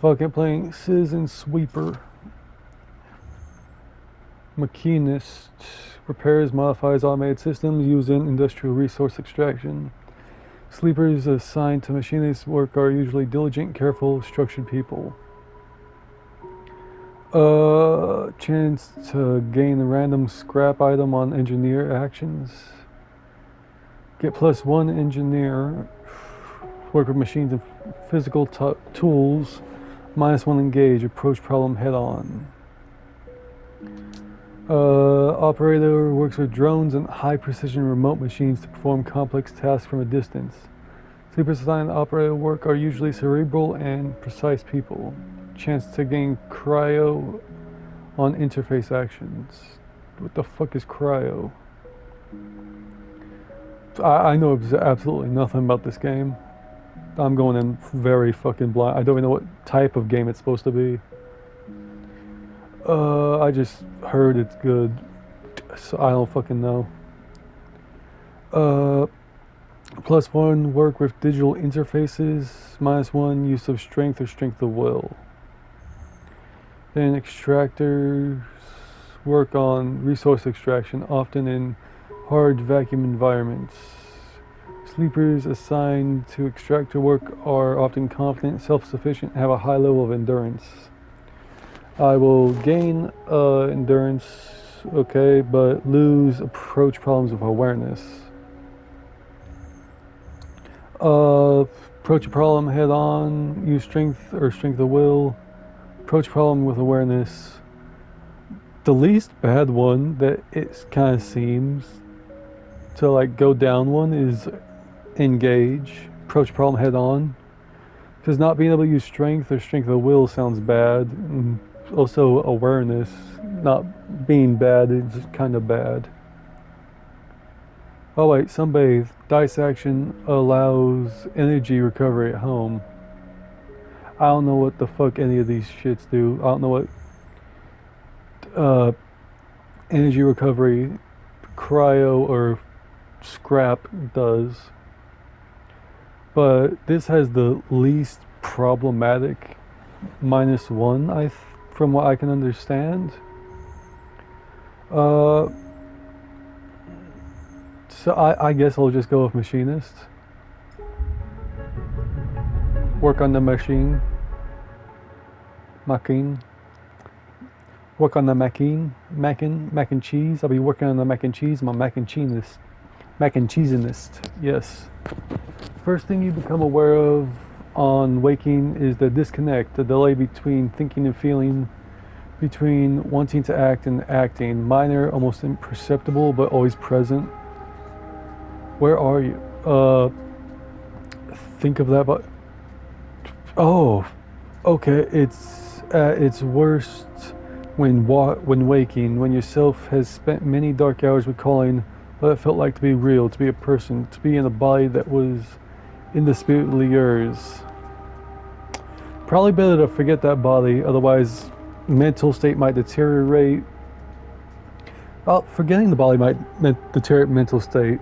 Fucking playing Citizen Sweeper. Machinist. Repairs, modifies automated systems used in industrial resource extraction. Sleepers assigned to machinist work are usually diligent, careful, structured people. Chance to gain a random scrap item on engineer actions. Get +1 engineer. Work with machines and physical tools. -1 engage. Approach problem head on. Operator works with drones and high-precision remote machines to perform complex tasks from a distance. Sleepers assigned to operator work are usually cerebral and precise people. Chance to gain cryo on interface actions. What the fuck is cryo? I know absolutely nothing about this game. I'm going in very fucking blind. I don't even know what type of game it's supposed to be. I just heard it's good, so I don't fucking know. +1 work with digital interfaces. -1 use of strength or strength of will. Then extractors work on resource extraction, often in hard vacuum environments. Sleepers assigned to extractor work are often confident, self-sufficient, and have a high level of endurance. I will gain endurance, okay, but lose approach problems with awareness. Approach a problem head on, use strength or strength of will. Approach problem with awareness. The least bad one that it kind of seems to like go down one is engage. Approach problem head on. Because not being able to use strength or strength of will sounds bad. And also awareness, not being bad, is kind of bad. Oh wait, sunbathe. Dice action allows energy recovery at home. I don't know what the fuck any of these shits do. I don't know what energy recovery, cryo, or scrap does. But this has the least problematic -1, from what I can understand. So I guess I'll just go with machinist. Work on the machine. Work on the mac and cheese. I'll be working on the mac and cheese. I'm a mac and cheesinist. Yes. First thing you become aware of on waking is the disconnect, the delay between thinking and feeling, between wanting to act and acting. Minor, almost imperceptible, but always present. Where are you? Think of that, but oh, okay. It's at its worst when waking, when yourself has spent many dark hours recalling what it felt like to be real, to be a person, to be in a body that was indisputably yours. Probably better to forget that body, otherwise mental state might deteriorate. Well, forgetting the body might deteriorate mental state,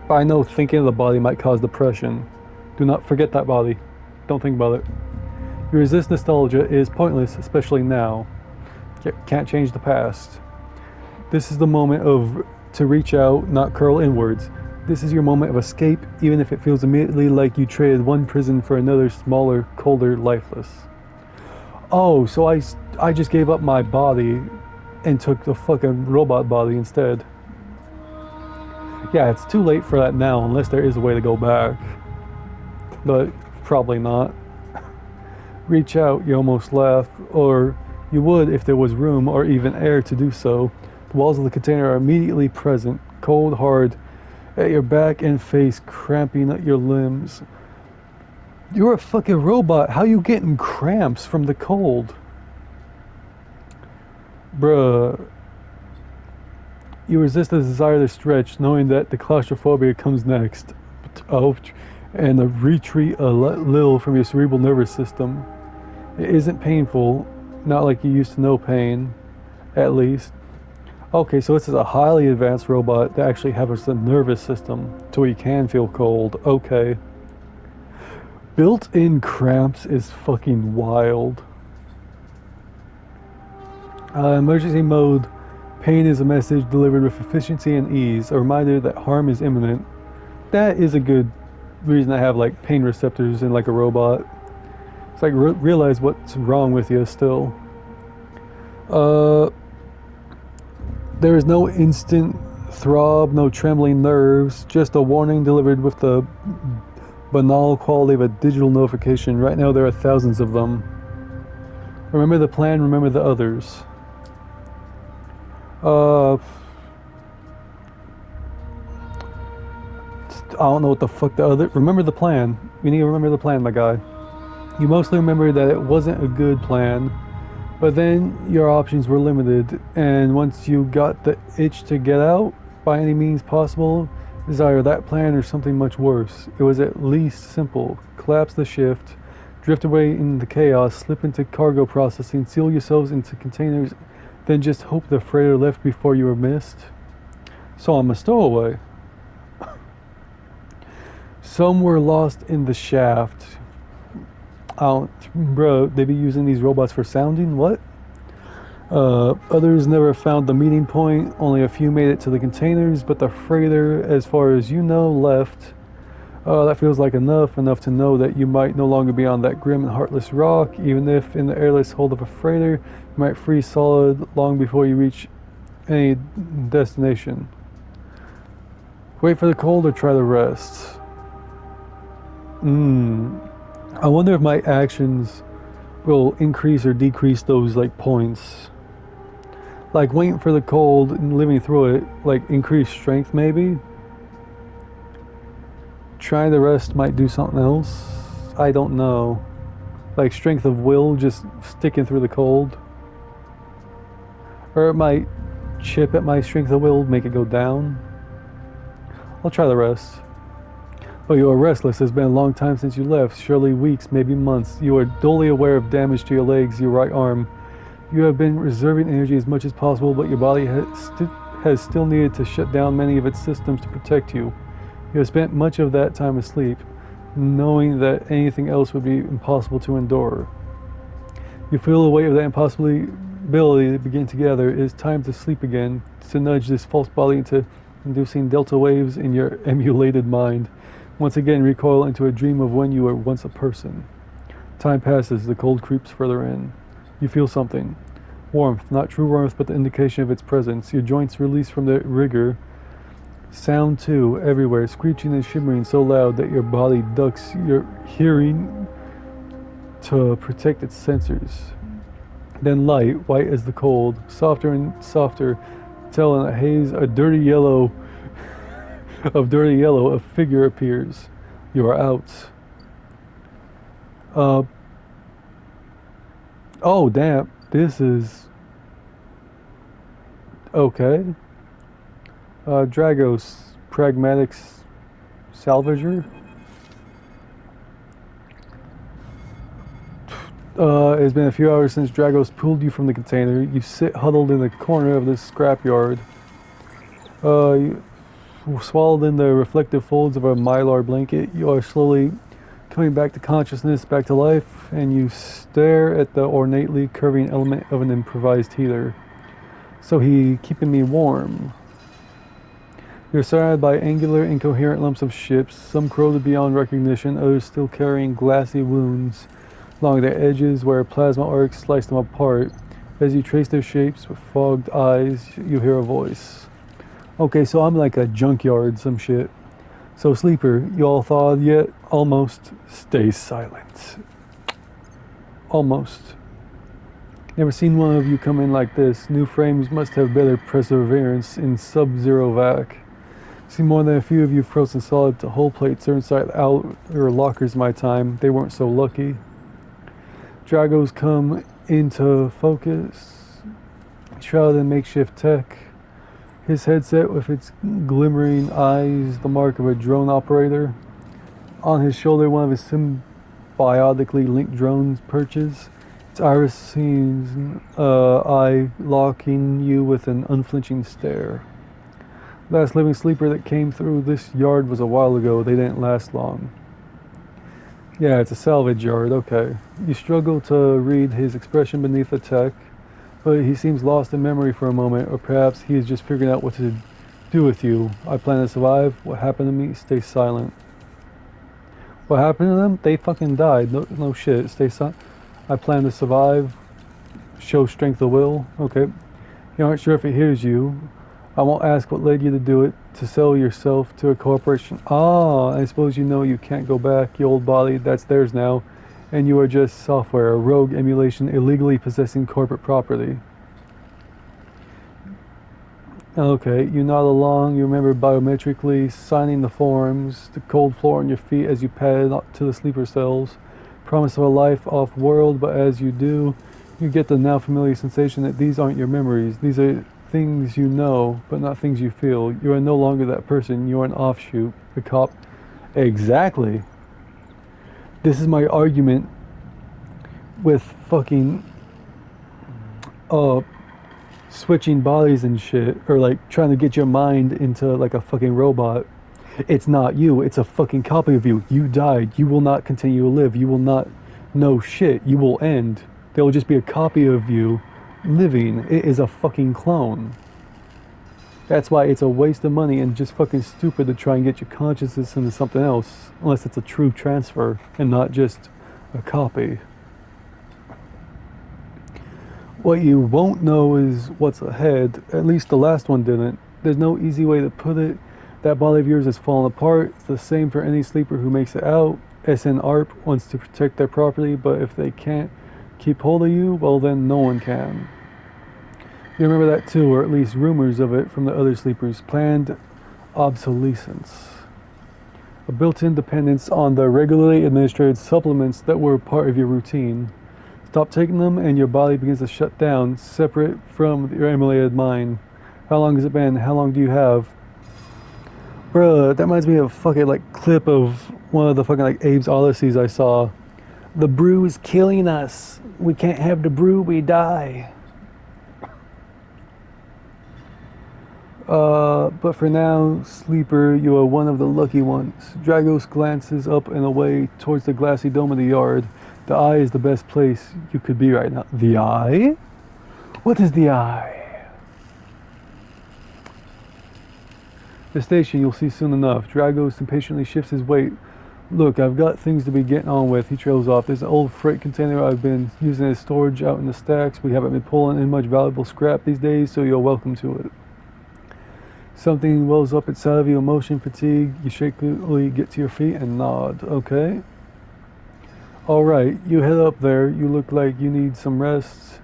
but I know thinking of the body might cause depression. Do not forget that body. Don't think about it. You resist nostalgia is pointless, especially now. Can't change the past. This is the moment to reach out, not curl inwards. This is your moment of escape, even if it feels immediately like you traded one prison for another, smaller, colder, lifeless. Oh, so I just gave up my body and took the fucking robot body instead. Yeah, it's too late for that now, unless there is a way to go back. But probably not. Reach out, you almost laugh, or you would if there was room or even air to do so. The walls of the container are immediately present, cold, hard, at your back and face, cramping at your limbs. You're a fucking robot. How you getting cramps from the cold? Bruh. You resist the desire to stretch, knowing that the claustrophobia comes next. Oh, and a retreat a little from your cerebral nervous system. It isn't painful, not like you used to know pain, at least. Okay, so this is a highly advanced robot that actually has a nervous system, so you can feel cold. Okay. Built-in cramps is fucking wild. Emergency mode. Pain is a message delivered with efficiency and ease, a reminder that harm is imminent. That is a good reason to have like pain receptors in like a robot. It's like realize what's wrong with you still. There is no instant throb, no trembling nerves, just a warning delivered with the banal quality of a digital notification. Right now there are thousands of them. Remember the plan, remember the others. I don't know what the fuck the other... Remember the plan. You need to remember the plan, my guy. You mostly remember that it wasn't a good plan, but then your options were limited, and once you got the itch to get out, by any means possible, it was either that plan or something much worse. It was at least simple. Collapse the shift, drift away into chaos, slip into cargo processing, seal yourselves into containers, then just hope the freighter left before you were missed. So I'm a stowaway. Some were lost in the shaft. Bro, they be using these robots for sounding? What? Others never found the meeting point. Only a few made it to the containers, but the freighter, as far as you know, left. That feels like enough to know that you might no longer be on that grim and heartless rock, even if in the airless hold of a freighter, you might freeze solid long before you reach any destination. Wait for the cold or try to rest? I wonder if my actions will increase or decrease those like points. Like waiting for the cold and living through it, like increase strength maybe? Trying the rest might do something else. I don't know. Like strength of will, just sticking through the cold. Or it might chip at my strength of will, make it go down. I'll try the rest. Oh, you are restless. It's been a long time since you left. Surely weeks, maybe months. You are dully aware of damage to your legs, your right arm. You have been reserving energy as much as possible, but your body has still needed to shut down many of its systems to protect you. You have spent much of that time asleep, knowing that anything else would be impossible to endure. You feel the weight of that impossibility begin to gather. It is time to sleep again, to nudge this false body into inducing delta waves in your emulated mind. Once again recoil into a dream of when you were once a person. Time passes, the cold creeps further in. You feel something. Warmth, not true warmth, but the indication of its presence. Your joints release from the rigor. Sound too, everywhere, screeching and shimmering so loud that your body ducks your hearing to protect its sensors. Then light, white as the cold, softer and softer, till in a haze, a dirty yellow, a figure appears. You are out. Oh damn, this is okay. Dragos, Pragmatics Salvager. It's been a few hours since Dragos pulled you from the container. You sit huddled in the corner of this scrapyard. You swallowed in the reflective folds of a mylar blanket. You are slowly coming back to consciousness, back to life, and you stare at the ornately curving element of an improvised heater. So he keeping me warm. You're surrounded by angular, incoherent lumps of ships, some corroded beyond recognition, others still carrying glassy wounds along their edges where plasma arcs slice them apart. As you trace their shapes with fogged eyes, you hear a voice. Okay, so I'm like a junkyard, some shit. So sleeper, you all thawed yet? Almost. Stay silent. Almost. Never seen one of you come in like this. New frames must have better perseverance in sub-zero vac. See more than a few of you frozen solid to hull plates or inside outer lockers my time. They weren't so lucky. Dragos come into focus. Shrouded in makeshift tech. His headset with its glimmering eyes, the mark of a drone operator. On his shoulder, one of his symbiotically linked drones perches. Its iris-seeing eye locking you with an unflinching stare. Last living sleeper that came through this yard was a while ago. They didn't last long. Yeah, it's a salvage yard, okay. You struggle to read his expression beneath the tech, but he seems lost in memory for a moment, or perhaps he is just figuring out what to do with you. I plan to survive. What happened to me? Stay silent. What happened to them? They fucking died. No, no shit. Stay silent. I plan to survive. Show strength of will. Okay. You aren't sure if it hears you. I won't ask what led you to do it. To sell yourself to a corporation. Ah, I suppose you know you can't go back. Your old body, that's theirs now. And you are just software, a rogue emulation illegally possessing corporate property. Okay, you nod along. You remember biometrically signing the forms, the cold floor on your feet as you padded up to the sleeper cells. Promise of a life off world, but as you do, you get the now familiar sensation that these aren't your memories. These are things you know, but not things you feel. You are no longer that person. You are an offshoot. The cop. Exactly. This is my argument with fucking uh switching bodies and shit, or like trying to get your mind into like a fucking robot. It's not you, it's a fucking copy of you. You died. You will not continue to live. You will not know shit. You will end. There will just be a copy of you living. It is a fucking clone. That's why it's a waste of money and just fucking stupid to try and get your consciousness into something else, unless it's a true transfer and not just a copy. What you won't know is what's ahead. At least the last one didn't. There's no easy way to put it. That body of yours is falling apart. It's the same for any sleeper who makes it out. SN ARP wants to protect their property, but if they can't keep hold of you, well then no one can. You remember that too, or at least rumors of it from the other sleepers. Planned obsolescence. A built-in dependence on the regularly administered supplements that were part of your routine. Stop taking them and your body begins to shut down, separate from your emulated mind. How long has it been? How long do you have? Bruh, that reminds me of a fucking like clip of one of the fucking like Abe's Odysseys I saw. The brew is killing us. We can't have the brew, we die. But for now, sleeper, you are one of the lucky ones. Dragos glances up and away towards the glassy dome of the yard. The eye is the best place you could be right now. The eye? What is the eye? The station you'll see soon enough. Dragos impatiently shifts his weight. Look, I've got things to be getting on with. He trails off. There's an old freight container I've been using as storage out in the stacks. We haven't been pulling in much valuable scrap these days, so you're welcome to it. Something wells up inside of you, emotion, fatigue. You shakily get to your feet and nod. Okay. Alright, you head up there. You look like you need some rest.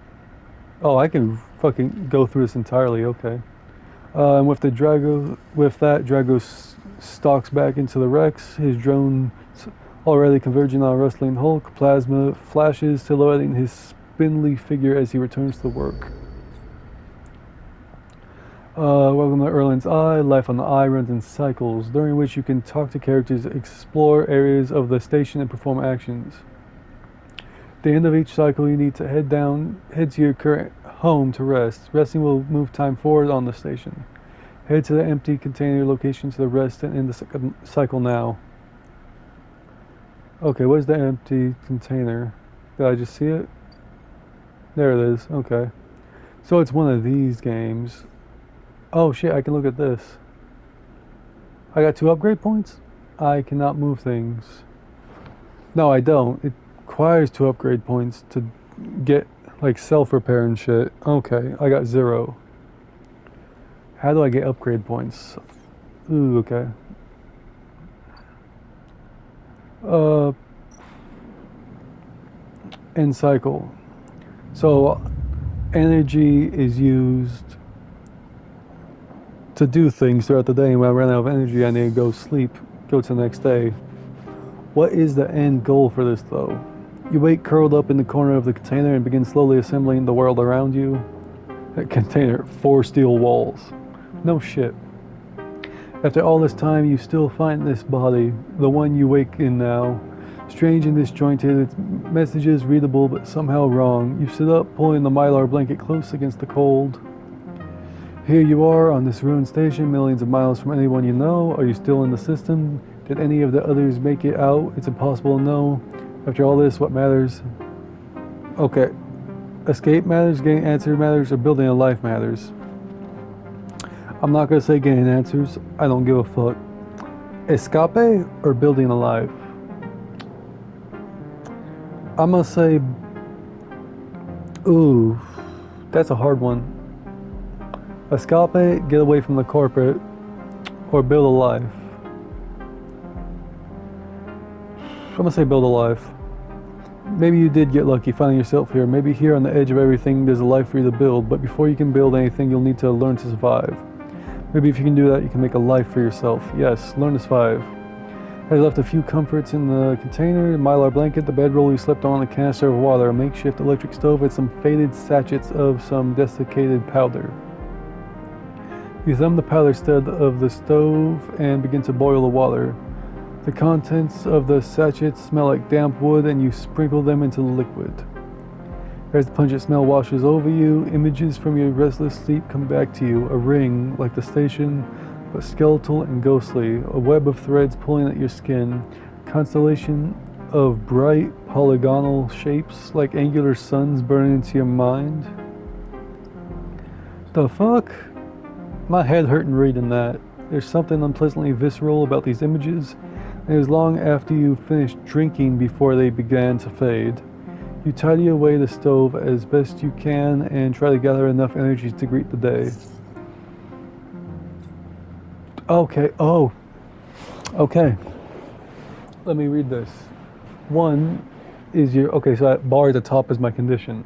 Oh, I can fucking go through this entirely. Okay. And with that, Drago stalks back into the Rex. His drone already converging on a rustling hulk. Plasma flashes, silhouetting his spindly figure as he returns to work. Welcome to Erland's Eye. Life on the Eye runs in cycles, during which you can talk to characters, explore areas of the station, and perform actions. At the end of each cycle, you need to head to your current home to rest. Resting will move time forward on the station. Head to the empty container location to the rest and end the second cycle now. Okay, where's the empty container? Did I just see it? There it is. Okay. So it's one of these games. Oh shit, I can look at this. I got 2 upgrade points? I cannot move things. No, I don't. It requires 2 upgrade points to get like self-repair and shit. Okay, I got 0. How do I get upgrade points? Ooh, okay. End cycle. So energy is used to do things throughout the day, and when I run out of energy, I need to go sleep, go to the next day. What is the end goal for this, though? You wait curled up in the corner of the container and begin slowly assembling the world around you. That container, 4 steel walls. No shit. After all this time, you still find this body, the one you wake in now. Strange and disjointed, its messages readable but somehow wrong. You sit up, pulling the mylar blanket close against the cold. Here you are on this ruined station, millions of miles from anyone you know. Are you still in the system? Did any of the others make it out? It's impossible to know. After all this, what matters? Okay. Escape matters, getting answer matters, or building a life matters. I'm not gonna say getting answers. I don't give a fuck. Escape or building a life? I'm gonna say, ooh, that's a hard one. Escape, get away from the corporate, or build a life. I'm gonna say build a life. Maybe you did get lucky finding yourself here. Maybe here on the edge of everything there's a life for you to build, but before you can build anything you'll need to learn to survive. Maybe if you can do that you can make a life for yourself. Yes, learn to survive. I left a few comforts in the container, a mylar blanket, the bedroll you slept on, a canister of water, a makeshift electric stove, and some faded sachets of some desiccated powder. You thumb the powder stud of the stove and begin to boil the water. The contents of the sachets smell like damp wood and you sprinkle them into the liquid. As the pungent smell washes over you, images from your restless sleep come back to you. A ring, like the station, but skeletal and ghostly. A web of threads pulling at your skin. Constellation of bright polygonal shapes like angular suns burning into your mind. The fuck? My head hurting reading that. There's something unpleasantly visceral about these images, and it was long after you finished drinking before they began to fade. You tidy away the stove as best you can and try to gather enough energy to greet the day. Okay, okay. Let me read this. One is your, okay, so that bar at the top is my condition.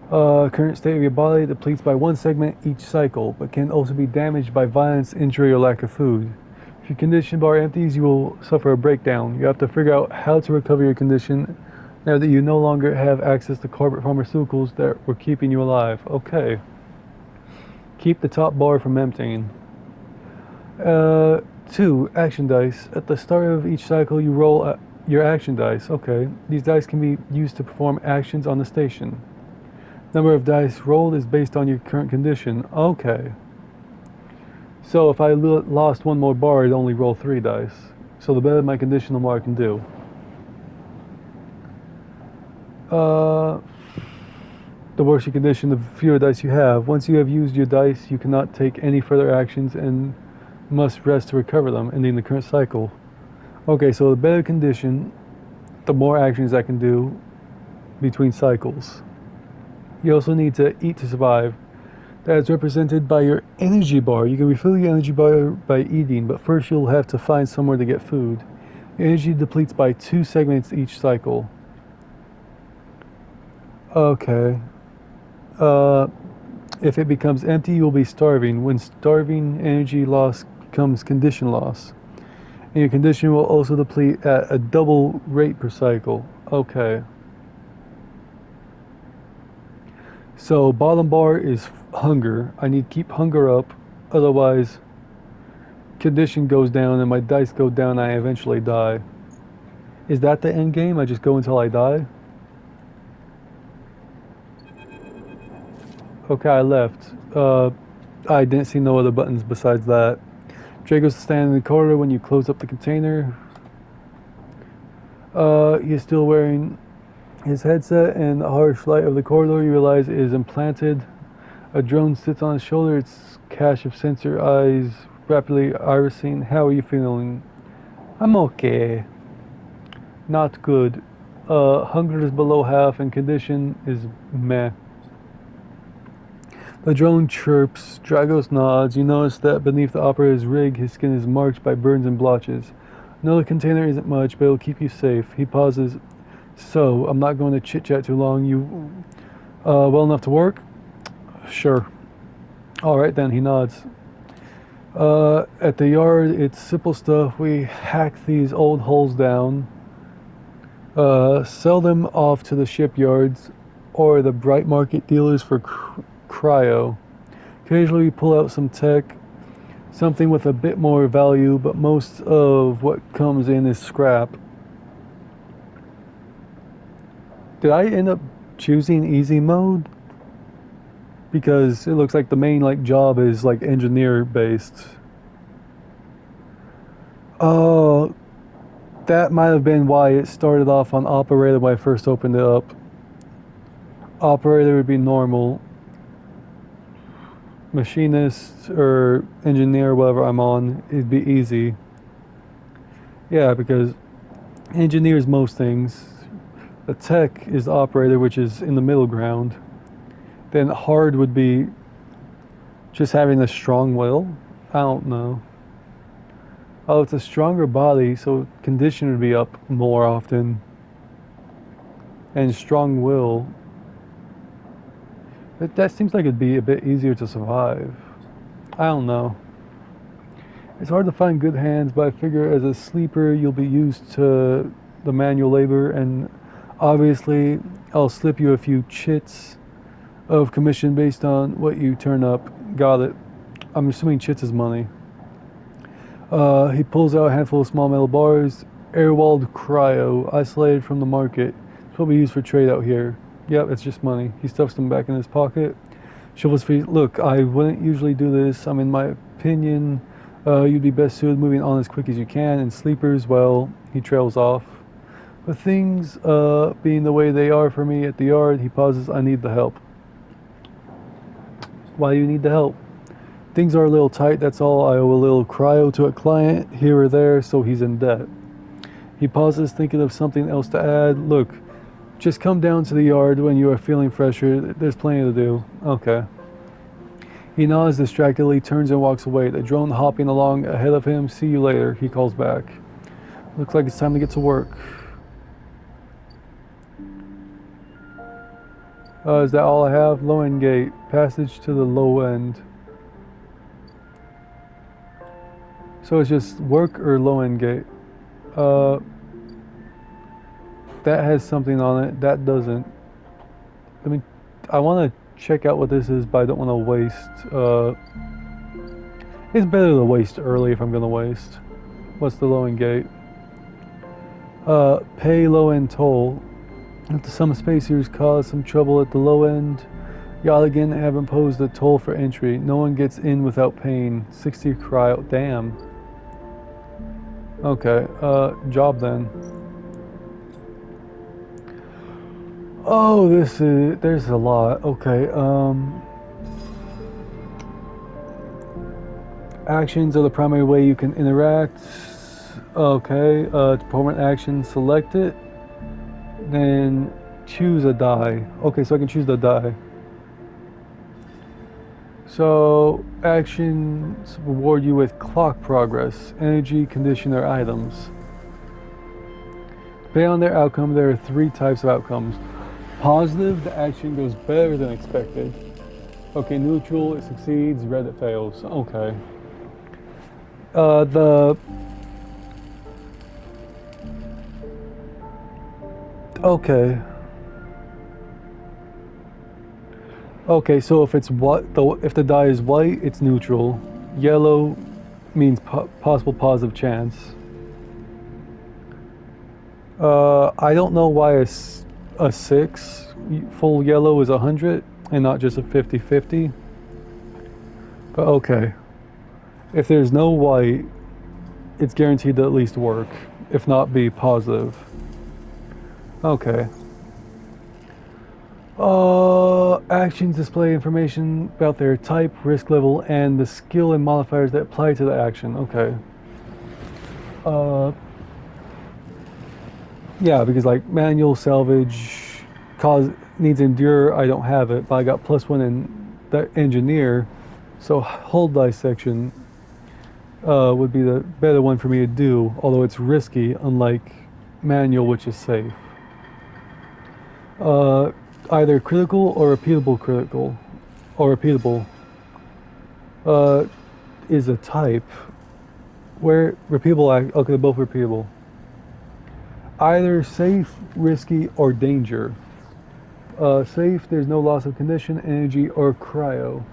Current state of your body depletes by one segment each cycle, but can also be damaged by violence, injury, or lack of food. If your condition bar empties, you will suffer a breakdown. You have to figure out how to recover your condition now that you no longer have access to corporate pharmaceuticals that were keeping you alive. Okay. Keep the top bar from emptying. 2. Action dice. At the start of each cycle, you roll your action dice. Okay. These dice can be used to perform actions on the station. Number of dice rolled is based on your current condition. Okay. So if I lost one more bar, I'd only roll 3 dice. So the better my condition, the more I can do. The worse your condition, the fewer dice you have. Once you have used your dice, you cannot take any further actions and must rest to recover them, ending the current cycle. Okay, so the better condition, the more actions I can do between cycles. You also need to eat to survive. That is represented by your energy bar. You can refill your energy bar by eating, but first you'll have to find somewhere to get food. Your energy depletes by 2 segments each cycle. Okay. If it becomes empty, you'll be starving. When starving, energy loss becomes condition loss. And your condition will also deplete at a double rate per cycle. Okay. So bottom bar is hunger. I need to keep hunger up, otherwise condition goes down and my dice go down and I eventually die. Is that the end game? I just go until I die? Okay, I left. I didn't see no other buttons besides that. Drago's standing in the corridor when you close up the container. He's still wearing his headset, and the harsh light of the corridor you realize is implanted. A drone sits on his shoulder, its cache of sensor eyes rapidly irising. How are you feeling? I'm okay. Not good. Hunger is below half and condition is meh. The drone chirps. Dragos nods. You notice that beneath the operator's rig, his skin is marked by burns and blotches. Another container isn't much, but it'll keep you safe. He pauses. So, I'm not going to chit-chat too long. You, well enough to work? Sure. Alright then, he nods. At the yard, it's simple stuff. We hack these old hulls down, sell them off to the shipyards or the bright market dealers for cryo. Occasionally we pull out some tech, something with a bit more value, but most of what comes in is scrap. Did I end up choosing easy mode? Because it looks like the main job is engineer based. Oh, that might have been why it started off on operator when I first opened it up. Operator would be normal. Machinist or engineer, whatever I'm on, it'd be easy. Yeah, because engineers most things. The tech is the operator, which is in the middle ground. Then hard would be just having a strong will. I don't know. Oh, it's a stronger body, so condition would be up more often. And strong will. That seems like it'd be a bit easier to survive. I don't know. It's hard to find good hands, but I figure as a sleeper, you'll be used to the manual labor, and obviously, I'll slip you a few chits of commission based on what you turn up. Got it. I'm assuming chits is money. He pulls out a handful of small metal bars. Airwalled cryo, isolated from the market. It's what we use for trade out here. Yep, it's just money. He stuffs them back in his pocket. Shovels feet. Look, I wouldn't usually do this. In my opinion, you'd be best suited moving on as quick as you can. And sleepers, well, he trails off. But things being the way they are for me at the yard, he pauses. I need the help. Why do you need the help? Things are a little tight, that's all. I owe a little cryo to a client here or there, so he's in debt. He pauses, thinking of something else to add. Look, just come down to the yard when you are feeling fresher. There's plenty to do. Okay. He nods distractedly, turns and walks away. The drone hopping along ahead of him. See you later, he calls back. Looks like it's time to get to work. Is that all I have? Low end gate. Passage to the low end. So it's just work or low end gate. That has something on it. That doesn't. I want to check out what this is, but I don't want to waste. It's better to waste early if I'm going to waste. What's the low end gate? Pay low end toll. After some spacers cause some trouble at the low end, Yaligan have imposed a toll for entry. No one gets in without paying. 60 cryo. Damn. Okay, job then. Oh, there's a lot. Okay, actions are the primary way you can interact. Okay, to perform an action, select it. Then choose a die. Okay, so I can choose the die. So actions reward you with clock progress, energy, condition, or items. Depending on their outcome, there are 3 types of outcomes. Positive, the action goes better than expected. Okay, neutral, it succeeds. Red, it fails. Okay. Okay. Okay, so if it's if the die is white, it's neutral. Yellow means possible positive chance. I don't know why a 6 full yellow is 100 and not just a 50-50. But okay. If there's no white, it's guaranteed to at least work, if not be positive. Okay. Actions display information about their type, risk level, and the skill and modifiers that apply to the action. Okay. Yeah, because like manual salvage needs endure. I don't have it, but I got +1 in the engineer, so hull dissection would be the better one for me to do. Although it's risky, unlike manual, which is safe. Either critical or repeatable critical, or repeatable is a type. Where repeatable, okay, both repeatable. Either safe, risky, or danger. Safe, there's no loss of condition, energy, or cryo.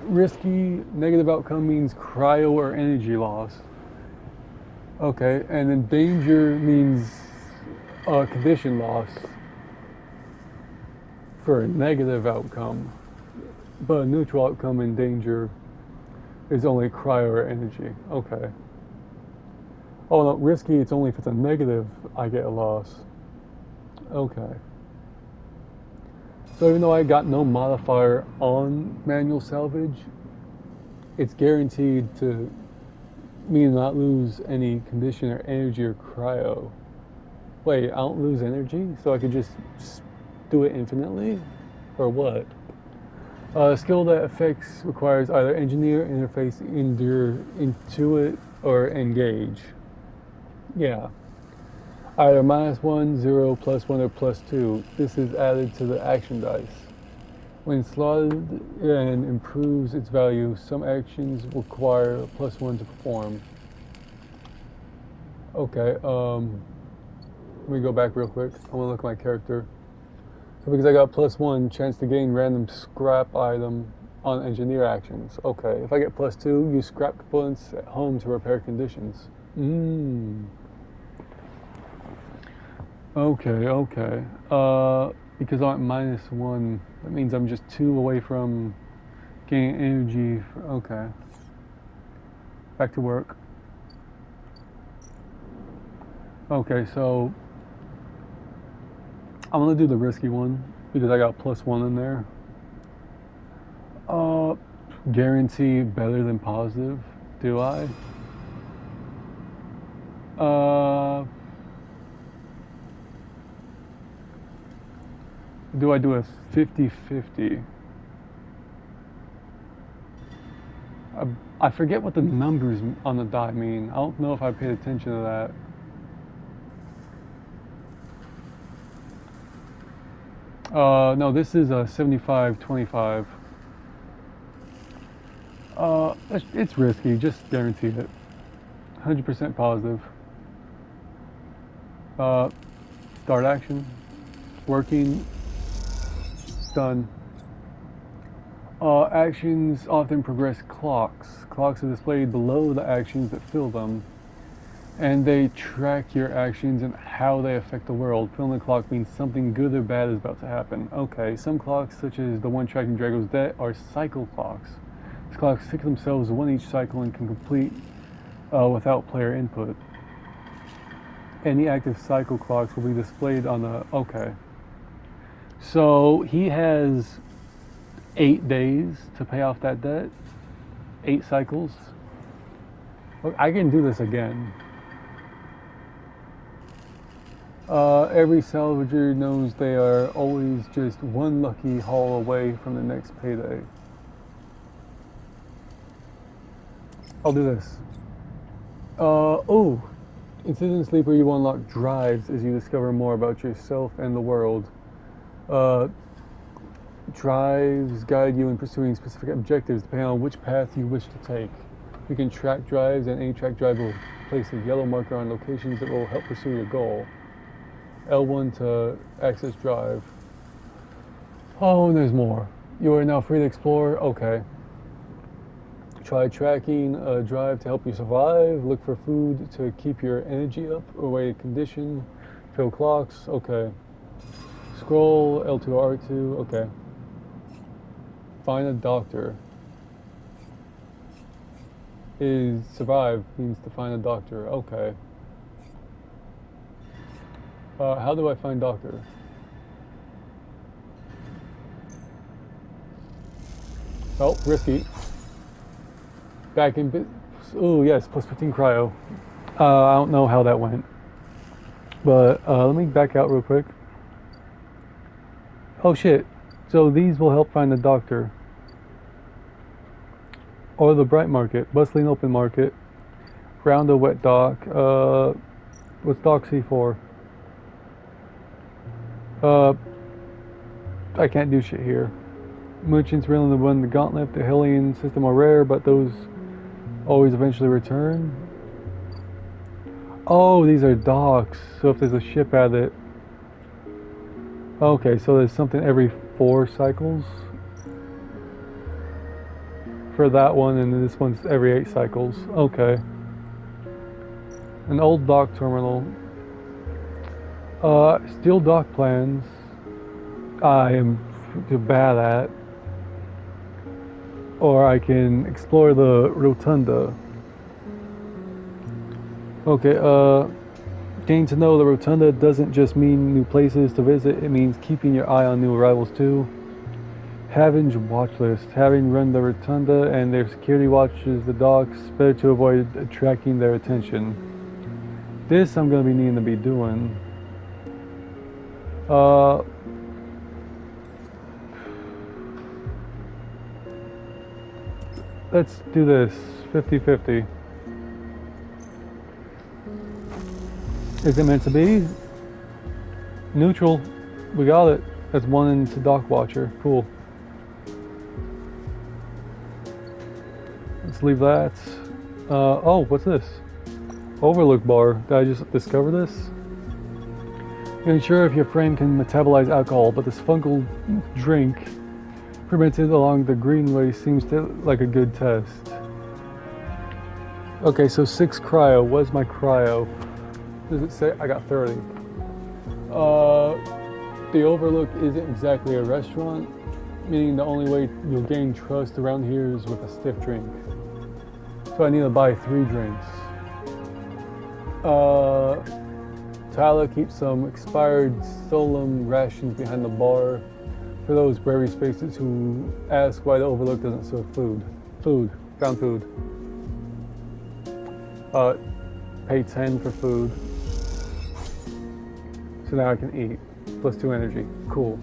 Risky, negative outcome means cryo or energy loss. Okay, and then danger means condition loss for a negative outcome, but a neutral outcome in danger. is only cryo or energy. Okay. Oh no, risky, it's only if it's a negative I get a loss. Okay. So even though I got no modifier on manual salvage, it's guaranteed to mean not lose any condition or energy or cryo. Wait, I don't lose energy? So I could just do it infinitely? Or what? A skill that affects requires either engineer, interface, endure, intuit, or engage. Yeah. Either -1, 0, +1, or +2. This is added to the action dice. When slotted and improves its value, some actions require +1 to perform. Okay, let me go back real quick. I want to look at my character. So because I got +1, chance to gain random scrap item on engineer actions. Okay, if I get +2, use scrap components at home to repair conditions. Okay. Because I'm at -1, that means I'm just 2 away from gaining energy. Okay. Back to work. Okay, so I'm gonna do the risky one because I got +1 in there. Guarantee better than positive. Do I? Do I do a 50-50? I forget what the numbers on the die mean. I don't know if I paid attention to that. No, this is a 75-25. It's risky. Just guarantee it. 100% positive. Start action. Working. Done. Actions often progress clocks. Clocks are displayed below the actions that fill them, and they track your actions and how they affect the world. Filling the clock means something good or bad is about to happen. Okay, some clocks, such as the one tracking Drago's debt, are cycle clocks. These clocks tick themselves one each cycle and can complete without player input. Any active cycle clocks will be displayed on the... Okay. So he has 8 days to pay off that debt. 8 cycles. Look, I can do this again. Every salvager knows they are always just one lucky haul away from the next payday. I'll do this. Oh, in Citizen Sleeper you unlock drives as you discover more about yourself and the world. Drives guide you in pursuing specific objectives depending on which path you wish to take. You can track drives, and any track drive will place a yellow marker on locations that will help pursue your goal. L1 to access drive. Oh, and there's more. You are now free to explore. Okay. Try tracking a drive to help you survive. Look for food to keep your energy up. Await condition. Fill clocks. Okay. Scroll L2 R2. Okay. Find a doctor. Is survive means to find a doctor. Okay. How do I find doctor? Oh, risky. Back in. Oh yes, +15 cryo. I don't know how that went, but let me back out real quick. Oh shit! So these will help find the doctor. Or the bright market, bustling open market, round a wet dock. What's dock C for? I can't do shit here. Merchants willing to run the gauntlet. The Hellion system are rare, but those always eventually return. Oh, these are docks. So if there's a ship at it. Okay, so there's something every 4 cycles for that one, and then this one's every 8 cycles. Okay. An old dock terminal. Steel dock plans. I am bad at. or I can explore the rotunda. Okay, getting to know the rotunda doesn't just mean new places to visit, it means keeping your eye on new arrivals too. Having watch list, having run the rotunda and their security watches the docks, better to avoid attracting their attention. This I'm gonna be needing to be doing. Let's do this 50-50. Is it meant to be? Neutral. We got it. That's one into Dock Watcher. Cool. Let's leave that. Oh, what's this? Overlook bar. Did I just discover this? You're unsure if your frame can metabolize alcohol, but this fungal drink fermented along the greenway seems like a good test. Okay, so 6 cryo. What's my cryo? Does it say? I got 30. The Overlook isn't exactly a restaurant, meaning the only way you'll gain trust around here is with a stiff drink. So I need to buy 3 drinks. Tyler keeps some expired Solum rations behind the bar for those brave spaces who ask why the Overlook doesn't serve food. Found food. Pay 10 for food. So now I can eat. Plus 2 energy. Cool.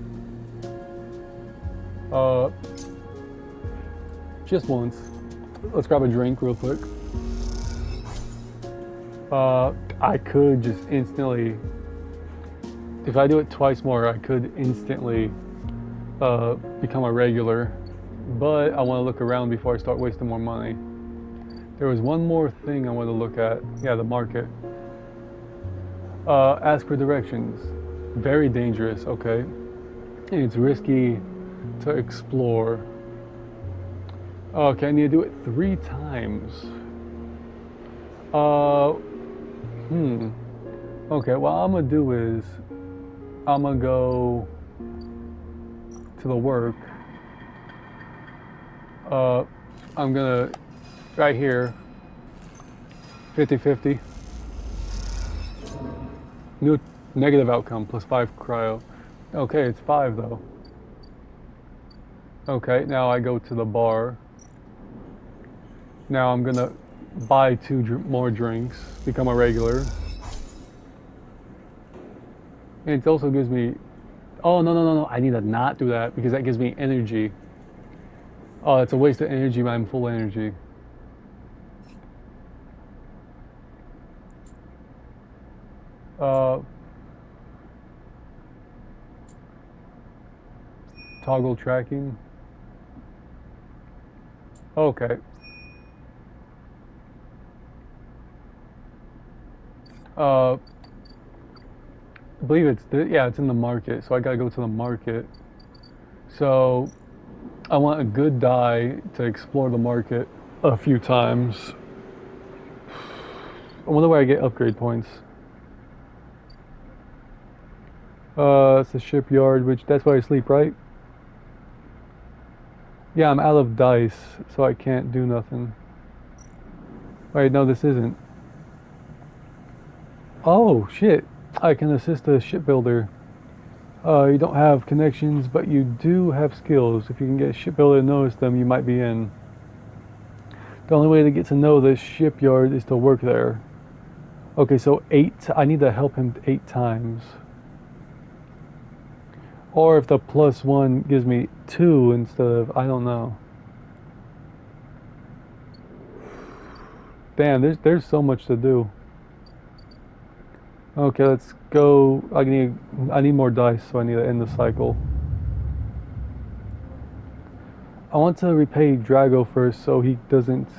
Just once. Let's grab a drink real quick. I could just instantly, if I do it twice more, I could instantly become a regular, but I want to look around before I start wasting more money. There was one more thing I want to look at. Yeah, the market. Ask for directions. Very dangerous, okay. And it's risky to explore. Okay, I need to do it 3 times. Okay, what I'm gonna do is I'm gonna go to the work. I'm gonna right here 50-50. New negative outcome plus 5 cryo. Okay, it's 5 though. Okay, now I go to the bar. Now I'm gonna buy 2 more drinks, become a regular. And it also gives me, oh no, I need to not do that because that gives me energy. Oh, it's a waste of energy when I'm full energy. Toggle tracking. Okay. I believe it's in the market, so I gotta go to the market. So I want a good die to explore the market a few times. I wonder where I get upgrade points. It's the shipyard, which that's where I sleep, right? Yeah, I'm out of dice, so I can't do nothing. Wait, no, this isn't. Oh, shit. I can assist a shipbuilder. You don't have connections, but you do have skills. If you can get a shipbuilder to notice them, you might be in. The only way to get to know this shipyard is to work there. Okay, so 8. I need to help him 8 times. Or if the +1 gives me 2 instead of, I don't know. Damn, there's so much to do. Okay, let's go. I need more dice, so I need to end the cycle. I want to repay Drago first so he doesn't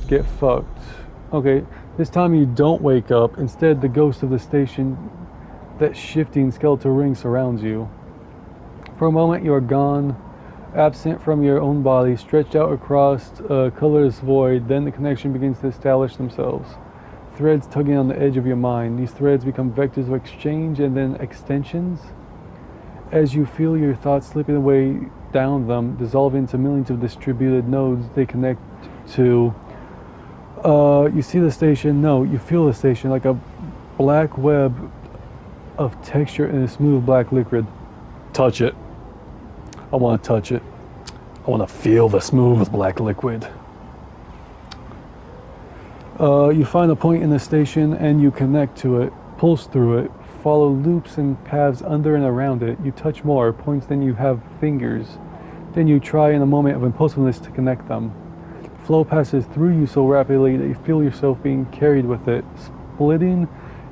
get fucked. Okay, this time you don't wake up. Instead, the ghost of the station, that shifting skeletal ring surrounds you. For a moment, you are gone, absent from your own body, stretched out across a colorless void. Then the connection begins to establish themselves. Threads tugging on the edge of your mind. These threads become vectors of exchange and then extensions. As you feel your thoughts slipping away, down them, dissolving into millions of distributed nodes they connect to. You see the station? No, you feel the station like a black web of texture in a smooth black liquid. Touch it. I want to touch it. I want to feel the smooth black liquid. You find a point in the station and you connect to it, pulse through it, follow loops and paths under and around it. You touch more points than you have fingers. Then you try in a moment of impulsiveness to connect them. Flow passes through you so rapidly that you feel yourself being carried with it, splitting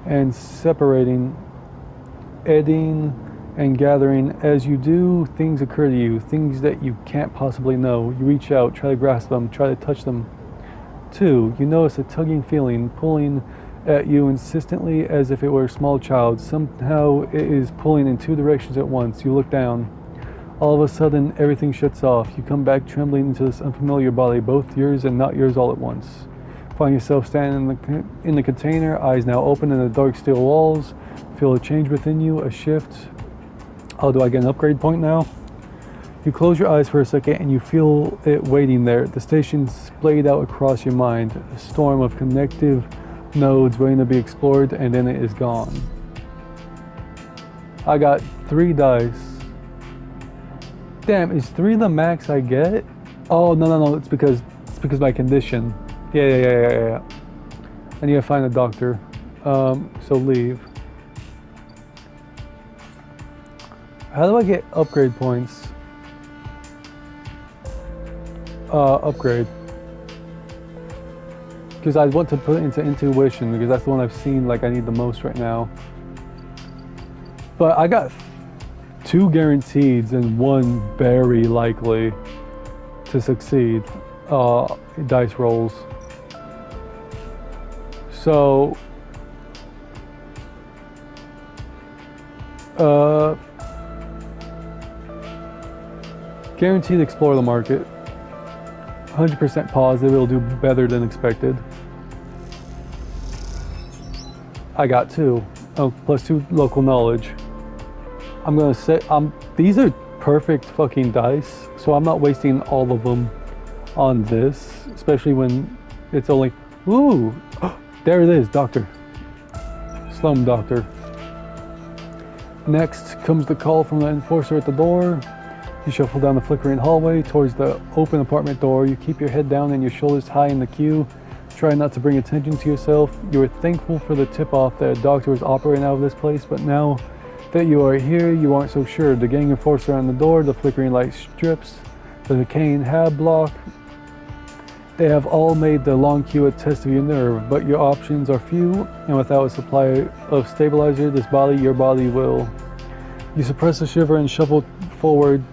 and separating, eddying and gathering. As you do, things occur to you, things that you can't possibly know. You reach out, try to grasp them, try to touch them. 2. You notice a tugging feeling, pulling at you insistently as if it were a small child. Somehow it is pulling in 2 directions at once. You look down. All of a sudden, everything shuts off. You come back trembling into this unfamiliar body, both yours and not yours all at once. Find yourself standing in the container, eyes now open in the dark steel walls. Feel a change within you, a shift. Oh, do I get an upgrade point now? You close your eyes for a second and you feel it waiting there. The station's splayed out across your mind, a storm of connective nodes waiting to be explored, and then it is gone. I got 3 dice. Damn, is 3 the max I get? Oh, no, it's because my condition. Yeah. I need to find a doctor. So leave. How do I get upgrade points? Upgrade. Because I want to put it into intuition because that's the one I've seen like I need the most right now. But I got 2 guaranteed and 1 very likely to succeed dice rolls. So guaranteed explore the market. 100% positive it'll do better than expected. I got 2. Oh, plus 2 local knowledge. I'm gonna say these are perfect fucking dice, so I'm not wasting all of them on this, especially when it's only ooh, there it is, doctor. Slum doctor. Next comes the call from the enforcer at the door. You shuffle down the flickering hallway towards the open apartment door. You keep your head down and your shoulders high in the queue. Try not to bring attention to yourself. You are thankful for the tip-off that a doctor was operating out of this place, but now that you are here, you aren't so sure. The gang enforcer on the door, the flickering light strips, the decaying hab block. They have all made the long queue a test of your nerve, but your options are few, and without a supply of stabilizer, your body will. You suppress a shiver and shuffle forward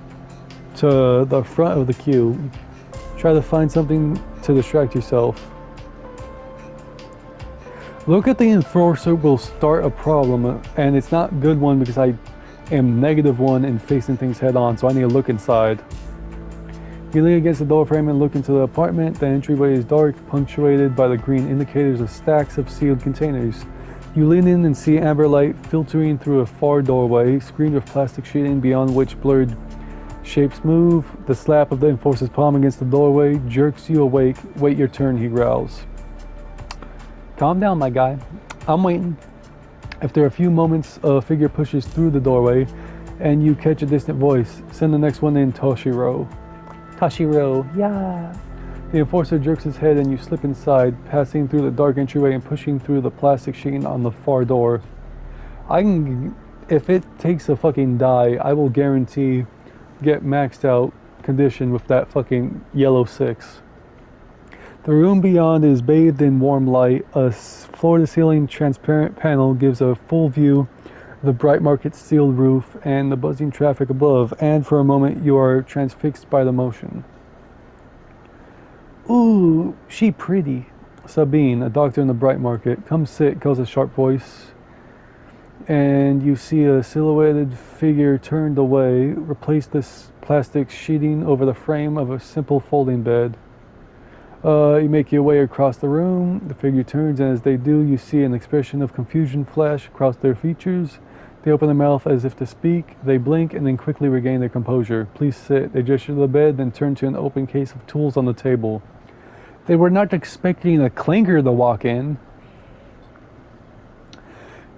to the front of the queue. Try to find something to distract yourself. Look at the enforcer will start a problem, and it's not a good one because I am -1 in facing things head on, so I need to look inside. You lean against the door frame and look into the apartment. The entryway is dark, punctuated by the green indicators of stacks of sealed containers. You lean in and see amber light filtering through a far doorway, screened with plastic sheeting beyond which blurred shapes move. The slap of the enforcer's palm against the doorway jerks you awake. Wait your turn, he growls. Calm down, my guy. I'm waiting. After a few moments, a figure pushes through the doorway, and you catch a distant voice. Send the next one in, Toshiro. Toshiro, yeah. The enforcer jerks his head and you slip inside, passing through the dark entryway and pushing through the plastic sheeting on the far door. If it takes a fucking die, I will guarantee get maxed out condition with that fucking yellow 6. The room beyond is bathed in warm light. A floor-to-ceiling transparent panel gives a full view of the bright market sealed roof and the buzzing traffic above, and for a moment you are transfixed by the motion. Ooh, she pretty. Sabine, a doctor in the bright market. Come sit, calls a sharp voice. And you see a silhouetted figure turned away. Replace this plastic sheeting over the frame of a simple folding bed. You make your way across the room. The figure turns, and as they do, you see an expression of confusion flash across their features. They open their mouth as if to speak. They blink and then quickly regain their composure. Please sit. They gesture to the bed, then turn to an open case of tools on the table. They were not expecting a clinker to walk in.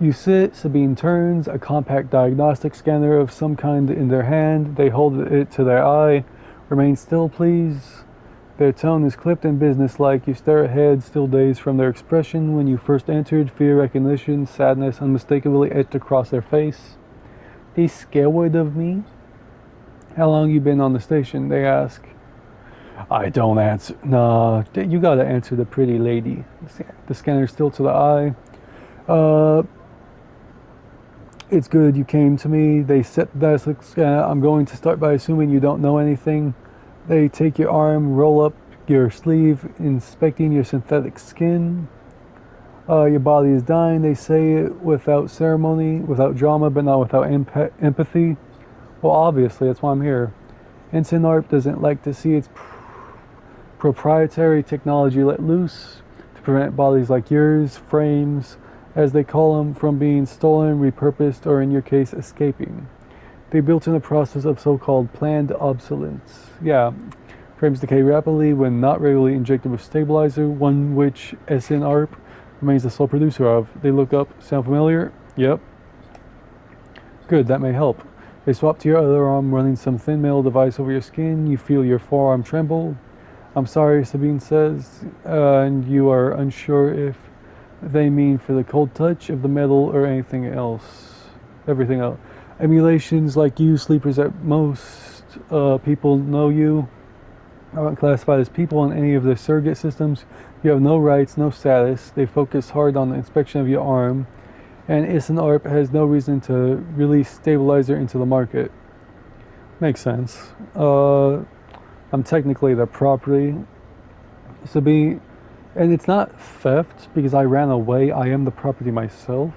You sit. Sabine turns, a compact diagnostic scanner of some kind in their hand. They hold it to their eye. Remain still, please. Their tone is clipped and businesslike. You stare ahead, still dazed from their expression. When you first entered, fear, recognition, sadness unmistakably etched across their face. They scared of me? How long you been on the station? They ask. I don't answer. Nah, you gotta answer the pretty lady. The scanner still to the eye. It's good you came to me. They set the diagnostic scanner. I'm going to start by assuming you don't know anything. They take your arm, roll up your sleeve, inspecting your synthetic skin. Your body is dying, they say it without ceremony, without drama, but not without empathy. Well, obviously, that's why I'm here. Ensign ARP doesn't like to see its proprietary technology let loose to prevent bodies like yours, frames, as they call them, from being stolen, repurposed, or in your case, escaping. They built in a process of so-called planned obsolescence. Yeah, frames decay rapidly when not regularly injected with stabilizer, one which SN ARP remains the sole producer of. They look up. Sound familiar? Yep. Good, that may help. They swap to your other arm, running some thin metal device over your skin. You feel your forearm tremble. I'm sorry, Sabine says, and you are unsure if they mean for the cold touch of the metal or anything else. Everything else. Emulations like you, sleepers at most people know you. Aren't classified as people in any of their surrogate systems. You have no rights, no status. They focus hard on the inspection of your arm. And SN ARP has no reason to release stabilizer into the market. Makes sense. I'm technically their property. And it's not theft because I ran away. I am the property myself.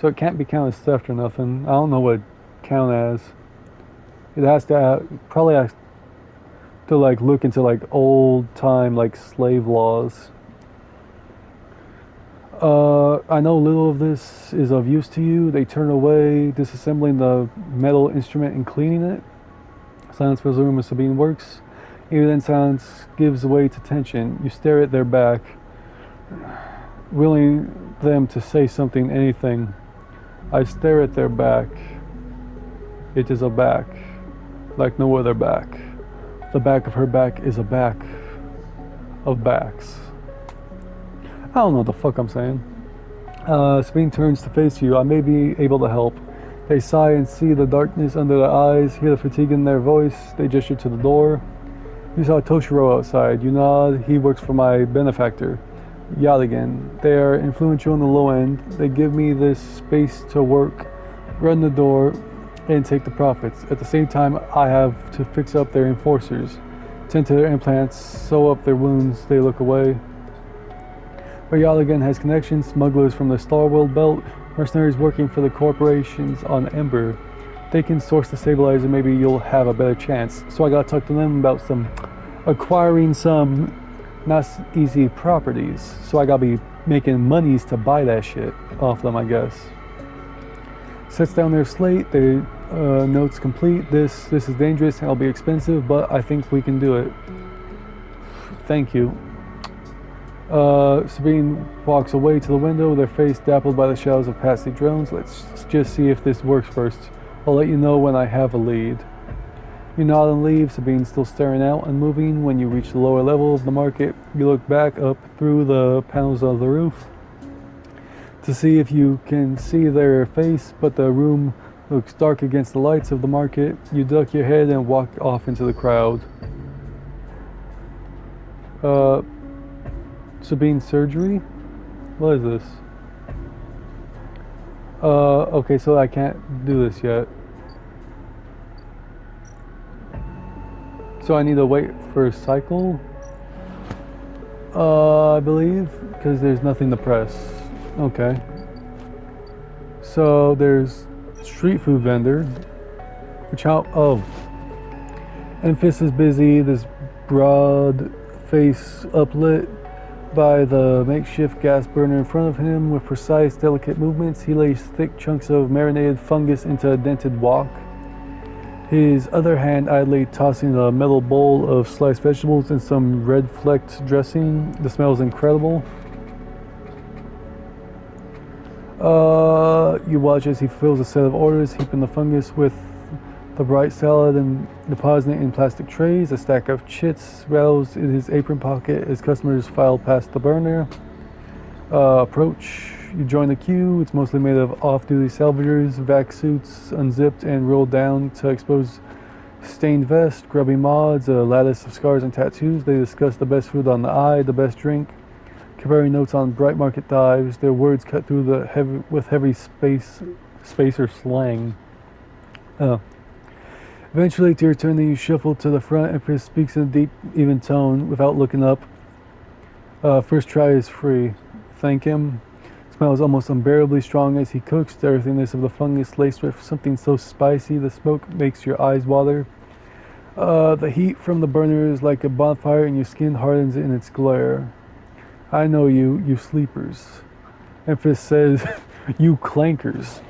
So it can't be counted as theft or nothing. I don't know what it count as. It has to probably has to like look into like old time like slave laws. I know little of this is of use to you. They turn away, disassembling the metal instrument and cleaning it. Silence fills the room as Sabine works. Even then silence gives way to tension. You stare at their back, willing them to say something, anything. I stare at their back. It is a back, like no other back. The back of her back is a back of backs. I don't know what the fuck I'm saying. Sabine turns to face you. I may be able to help. They sigh and see the darkness under their eyes, hear the fatigue in their voice. They gesture to the door. You saw Toshiro outside. You nod. He works for my benefactor, Yaligan. They are influential in the low end. They give me this space to work, run the door, and take the profits. At the same time, I have to fix up their enforcers, tend to their implants, sew up their wounds. They look away. But Yaligan has connections, smugglers from the Starworld belt, mercenaries working for the corporations on Ember. They can source the stabilizer, maybe you'll have a better chance. So I gotta talk to them about acquiring some not easy properties. So I gotta be making monies to buy that shit off them, I guess. Sets down their slate, they notes complete. This is dangerous, it'll be expensive, but I think we can do it. Thank you. Sabine walks away to the window, their face dappled by the shadows of passing drones. Let's just see if this works first. I'll let you know when I have a lead. You nod and leave, Sabine still staring out, unmoving. When you reach the lower level of the market, you look back up through the panels of the roof to see if you can see their face, but the room looks dark against the lights of the market. You duck your head and walk off into the crowd. Sabine surgery? What is this? Okay, so I can't do this yet. So I need to wait for a cycle? I believe, because there's nothing to press. Okay. So there's street food vendor, which Enfys is busy, this broad face uplit, by the makeshift gas burner in front of him. With precise, delicate movements, he lays thick chunks of marinated fungus into a dented wok, his other hand idly tossing a metal bowl of sliced vegetables and some red-flecked dressing. The smell is incredible. You watch as he fills a set of orders, heaping the fungus with the bright salad and depositing it in plastic trays. A stack of chits rattles in his apron pocket as customers file past the burner. Approach. You join the queue. It's mostly made of off-duty salvagers, vac suits unzipped and rolled down to expose stained vests, grubby mods, a lattice of scars and tattoos. They discuss the best food on the eye, the best drink, comparing notes on bright market dives. Their words cut through with heavy spacer slang. Eventually, to your turn, you shuffle to the front. Empress speaks in a deep, even tone without looking up. First try is free. Thank him. Smells almost unbearably strong as he cooks. The earthiness of the fungus laced with something so spicy the smoke makes your eyes water. The heat from the burner is like a bonfire and your skin hardens in its glare. I know you sleepers. Empress says, you clankers.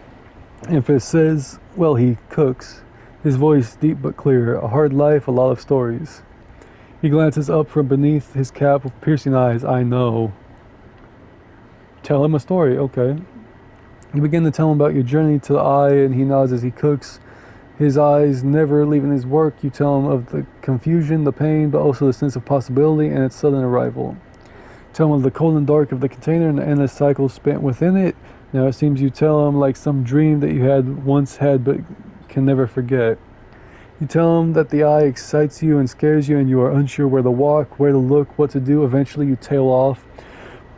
Empress says, well, he cooks. His voice deep but clear. A hard life, a lot of stories. He glances up from beneath his cap with piercing eyes. I know. Tell him a story, okay. You begin to tell him about your journey to the eye, and he nods as he cooks, his eyes never leaving his work. You tell him of the confusion, the pain, but also the sense of possibility and its sudden arrival. Tell him of the cold and dark of the container and the endless cycles spent within it. Now it seems you tell him like some dream that you had once had but can never forget. You tell him that the eye excites you and scares you, and you are unsure where to walk, where to look, what to do. Eventually you tail off.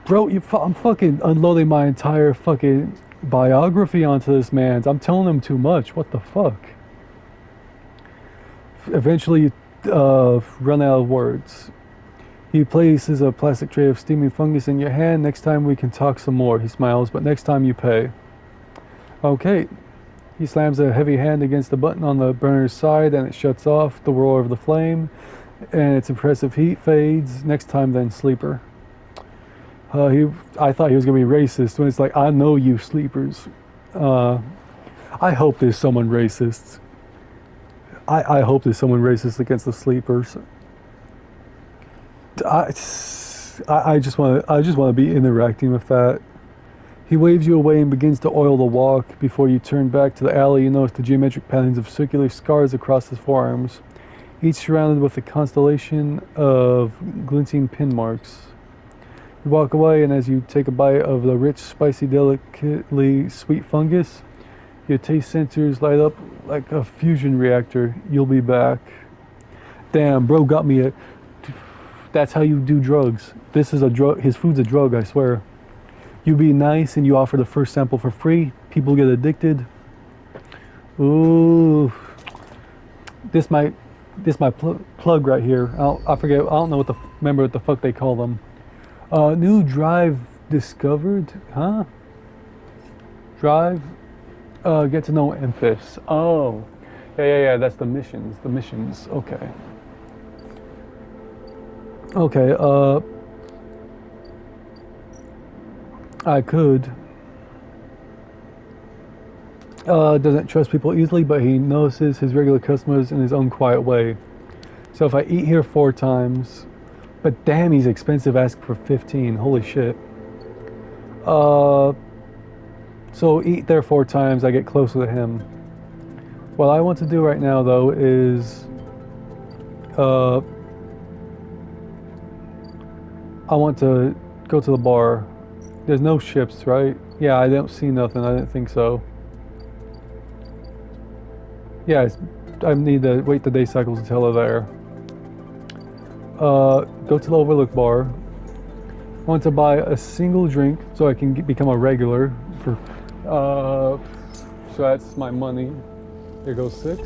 Bro, I'm fucking unloading my entire fucking biography onto this man. I'm telling him too much. What the fuck? Eventually, you run out of words. He places a plastic tray of steaming fungus in your hand. Next time we can talk some more. He smiles, but next time you pay. Okay. He slams a heavy hand against the button on the burner's side and it shuts off. The roar of the flame and its impressive heat fades. Next time then, sleeper. I thought he was going to be racist when it's like, I know you sleepers. I hope there's someone racist. I hope there's someone racist against the sleepers. I just want to be interacting with that. He waves you away and begins to oil the walk. Before you turn back to the alley, you notice the geometric patterns of circular scars across his forearms, each surrounded with a constellation of glinting pin marks. You walk away, and as you take a bite of the rich, spicy, delicately sweet fungus, your taste sensors light up like a fusion reactor. You'll be back. Damn, bro got me a... That's how you do drugs. This is a drug. His food's a drug, I swear. You be nice and you offer the first sample for free. People get addicted. Ooh. This my plug right here. I forget. I don't know remember what the fuck they call them. New drive discovered, huh? Drive, get to know Empress. Oh, yeah, that's the missions, okay. Okay, I could. Doesn't trust people easily, but he notices his regular customers in his own quiet way. So if I eat here 4 times, but damn, he's expensive. Ask for 15. Holy shit. So eat there 4 times. I get closer to him. What I want to do right now, though, is I want to go to the bar. There's no ships, right? Yeah, I don't see nothing. I didn't think so. Yeah, I need to wait the day cycles until they're there. Go to the Overlook bar. I want to buy a single drink so I can become a regular. So that's my money. Here goes 6.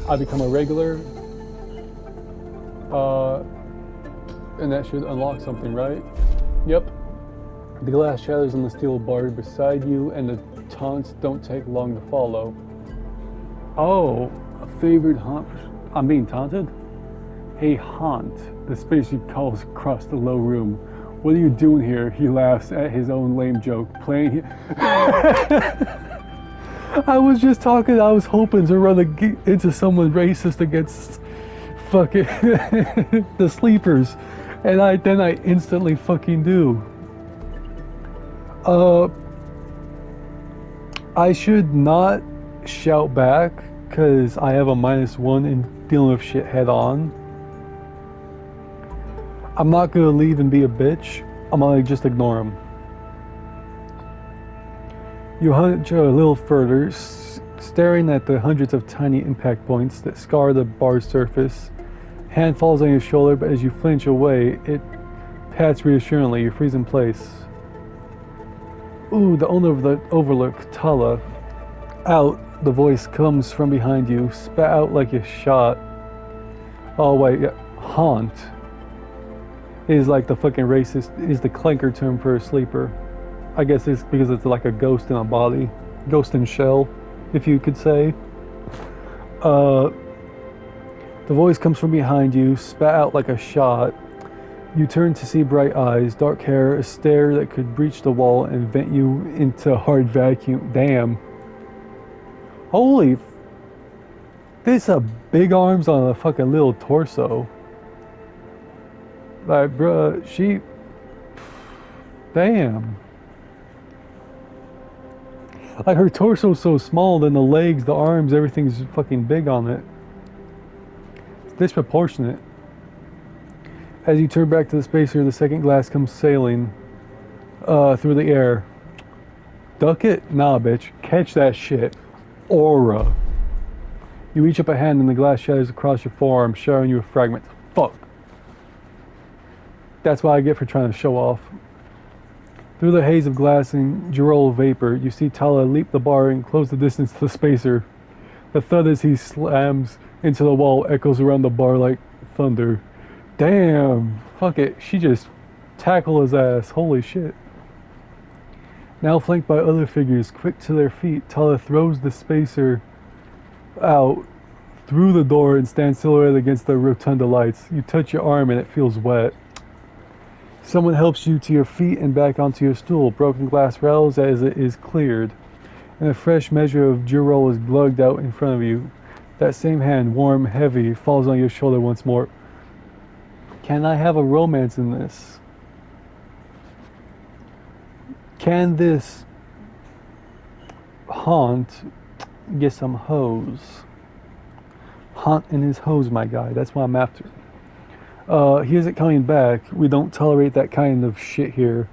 I become a regular. And that should unlock something, right? Yep. The glass shatters on the steel bar beside you, and the taunts don't take long to follow. Oh, a favored haunt. I'm being taunted? A haunt, the space you calls across the low room. What are you doing here? He laughs at his own lame joke. Playing. I was just talking. I was hoping to run into someone racist against fucking the sleepers, and then I instantly fucking do. I should not shout back because I have a -1 in dealing with shit head on. I'm not gonna leave and be a bitch. I'm gonna just ignore him. You hunch a little further, staring at the hundreds of tiny impact points that scar the bar's surface. Hand falls on your shoulder, but as you flinch away, it pats reassuringly. You freeze in place. Ooh, the owner of the Overlook, Tala. Out, the voice comes from behind you, spat out like a shot. Oh wait, yeah. Haunt is like the fucking racist, is the clanker term for a sleeper. I guess it's because it's like a ghost in a body. Ghost in shell, if you could say. The voice comes from behind you, spat out like a shot. You turn to see bright eyes, dark hair, a stare that could breach the wall and vent you into a hard vacuum. Damn. Holy. This big arms on a fucking little torso. Like, bruh, she. Damn. Like, her torso's so small, then the legs, the arms, everything's fucking big on it. It's disproportionate. As you turn back to the spacer, the second glass comes sailing through the air. Duck it? Nah, bitch. Catch that shit. Aura. You reach up a hand and the glass shatters across your forearm, showering you a fragment. Fuck. That's what I get for trying to show off. Through the haze of glass and Girol vapor, you see Tala leap the bar and close the distance to the spacer. The thud as he slams into the wall echoes around the bar like thunder. Damn, fuck it, she just tackled his ass, holy shit. Now flanked by other figures, quick to their feet, Tala throws the spacer out through the door and stands silhouetted against the rotunda lights. You touch your arm and it feels wet. Someone helps you to your feet and back onto your stool. Broken glass rattles as it is cleared, and a fresh measure of Girol is glugged out in front of you. That same hand, warm, heavy, falls on your shoulder once more. Can I have a romance in this? Can this Haunt get some hoes? Haunt and his hoes, my guy. That's what I'm after. He isn't coming back. We don't tolerate that kind of shit here.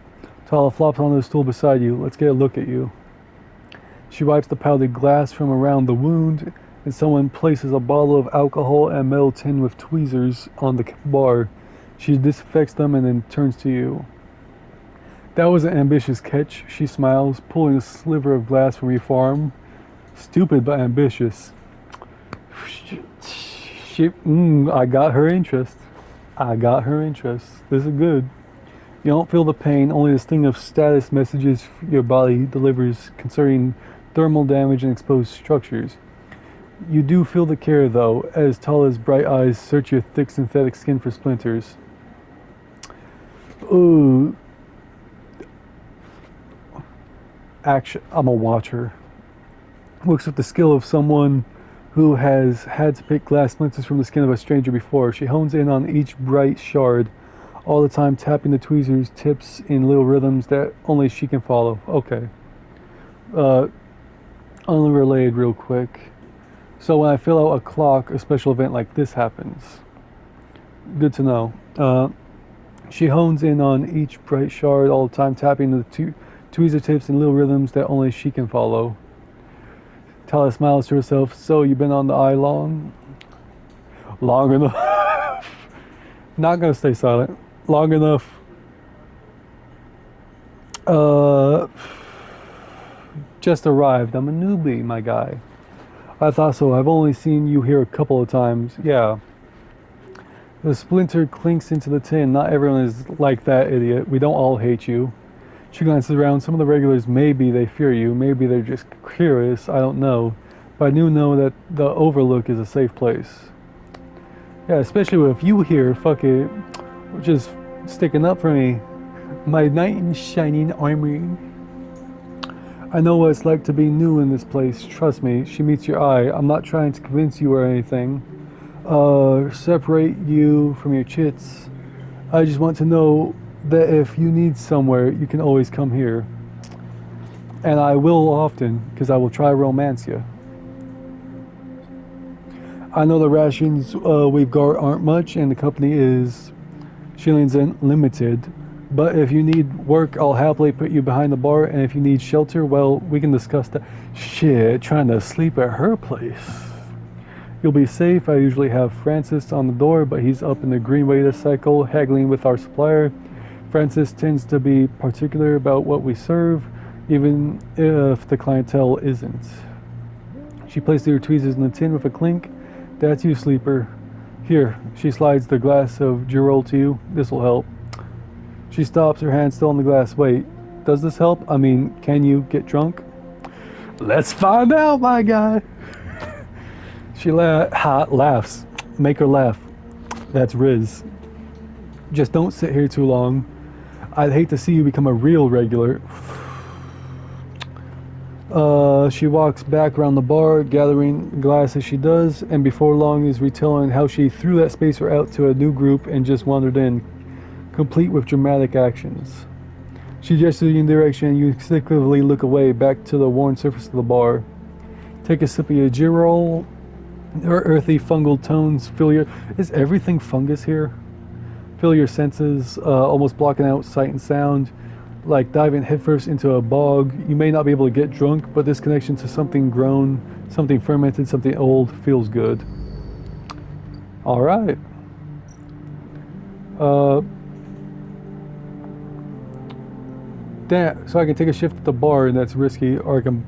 Tala flops onto the stool beside you. Let's get a look at you. She wipes the powdered glass from around the wound, and someone places a bottle of alcohol and a metal tin with tweezers on the bar. She disinfects them and then turns to you. That was an ambitious catch, she smiles, pulling a sliver of glass from your forearm. Stupid but ambitious. I got her interest. I got her interest. This is good. You don't feel the pain, only the sting of status messages your body delivers concerning thermal damage and exposed structures. You do feel the care, though, as Tala's bright eyes search your thick synthetic skin for splinters. Ooh. Action. I'm a watcher. Looks with the skill of someone who has had to pick glass splinters from the skin of a stranger before. She hones in on each bright shard, all the time tapping the tweezers tips in little rhythms that only she can follow. Okay. Unrelated real quick. So when I fill out a clock, a special event like this happens. Good to know. She hones in on each bright shard, all the time tapping the tweezer tips in little rhythms that only she can follow. Tala smiles to herself. So you've been on the eye long? Long enough. Not gonna stay silent. Long enough. Just arrived. I'm a newbie, my guy. I thought so. I've only seen you here a couple of times. Yeah. The splinter clinks into the tin. Not everyone is like that, idiot. We don't all hate you. She glances around. Some of the regulars, maybe they fear you. Maybe they're just curious. I don't know. But I do know that the Overlook is a safe place. Yeah, especially with you here, fuck it, just sticking up for me. My knight in shining armor. I know what it's like to be new in this place. Trust me, she meets your eye. I'm not trying to convince you or anything. Separate you from your chits. I just want to know that if you need somewhere, you can always come here. And I will often, because I will try romance you. I know the rations we've got aren't much, and the company is shillings limited. But if you need work, I'll happily put you behind the bar, and if you need shelter, well, we can discuss that. Shit, trying to sleep at her place. You'll be safe. I usually have Francis on the door, but he's up in the Greenway this cycle, haggling with our supplier. Francis tends to be particular about what we serve, even if the clientele isn't. She places her tweezers in the tin with a clink. That's you, sleeper. Here, she slides the glass of Girol to you. This'll help. She stops, her hand still on the glass. Wait, does this help? I mean, can you get drunk? Let's find out, my guy. She laughs. Make her laugh. That's Riz. Just don't sit here too long. I'd hate to see you become a real regular. She walks back around the bar, gathering glass as she does, and before long is retelling how she threw that spacer out to a new group and just wandered in, complete with dramatic actions. She gestures in your direction and you instinctively look away, back to the worn surface of the bar. Take a sip of your Girol. Her earthy fungal tones fill your... Is everything fungus here? Fill your senses, almost blocking out sight and sound. Like diving headfirst into a bog. You may not be able to get drunk, but this connection to something grown, something fermented, something old feels good. Alright. Damn, so I can take a shift at the bar, and that's risky, or I can...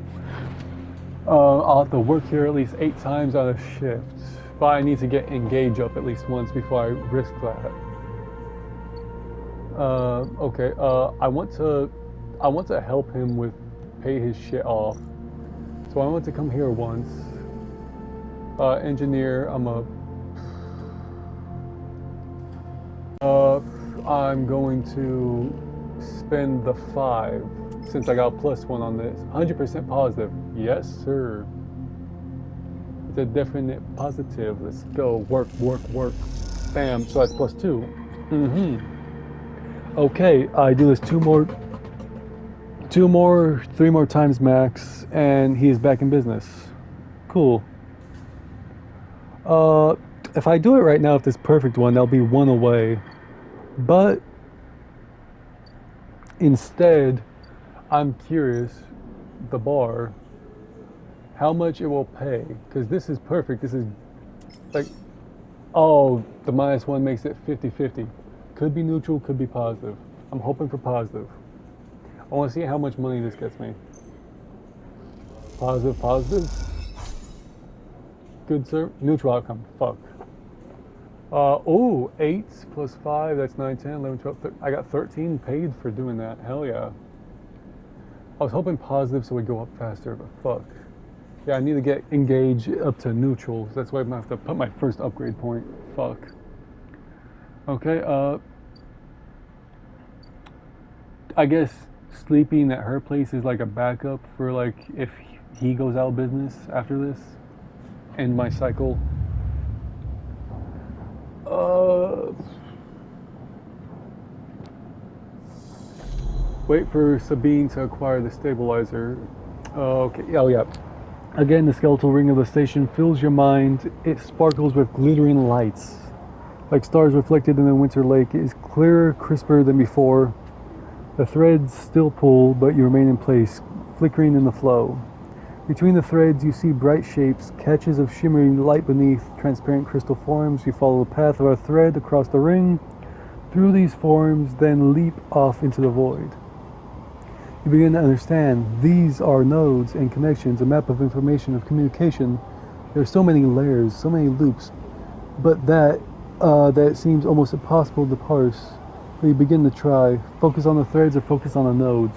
I'll have to work here at least 8 times on a shift. But I need to get engaged up at least once before I risk that. Okay, I want to help him with pay his shit off. So I want to come here once. Engineer, I'm going to spend the 5 since I got +1 on this. 100% positive. Yes, sir. It's a definite positive. Let's go. Work. Bam. So that's +2. Okay, I do this 3 more times max, and he is back in business. Cool. If I do it right now, if this perfect one, that'll be 1 away. But instead, I'm curious, the bar, how much it will pay. Because this is perfect. This is like, oh, the -1 makes it 50-50. Could be neutral, could be positive. I'm hoping for positive. I want to see how much money this gets me. Positive. Good, sir. Neutral outcome. Fuck. 8 plus 5, that's 9, 10, 11, 12, 13. I got 13 paid for doing that. Hell yeah. I was hoping positive so we'd go up faster, but fuck. Yeah, I need to get engaged up to neutral. So that's why I'm gonna have to put my first upgrade point. Fuck. Okay, I guess sleeping at her place is like a backup for like if he goes out of business after this. End my cycle. Wait for Sabine to acquire the stabilizer. Okay, oh yeah. Again, the skeletal ring of the station fills your mind. It sparkles with glittering lights. Like stars reflected in the winter lake, it is clearer, crisper than before. The threads still pull, but you remain in place, flickering in the flow. Between the threads, you see bright shapes, catches of shimmering light beneath transparent crystal forms. You follow the path of a thread across the ring. Through these forms, then leap off into the void. You begin to understand these are nodes and connections, a map of information, of communication. There are so many layers, so many loops, but that it seems almost impossible to parse. But you begin to try. Focus on the threads or focus on the nodes.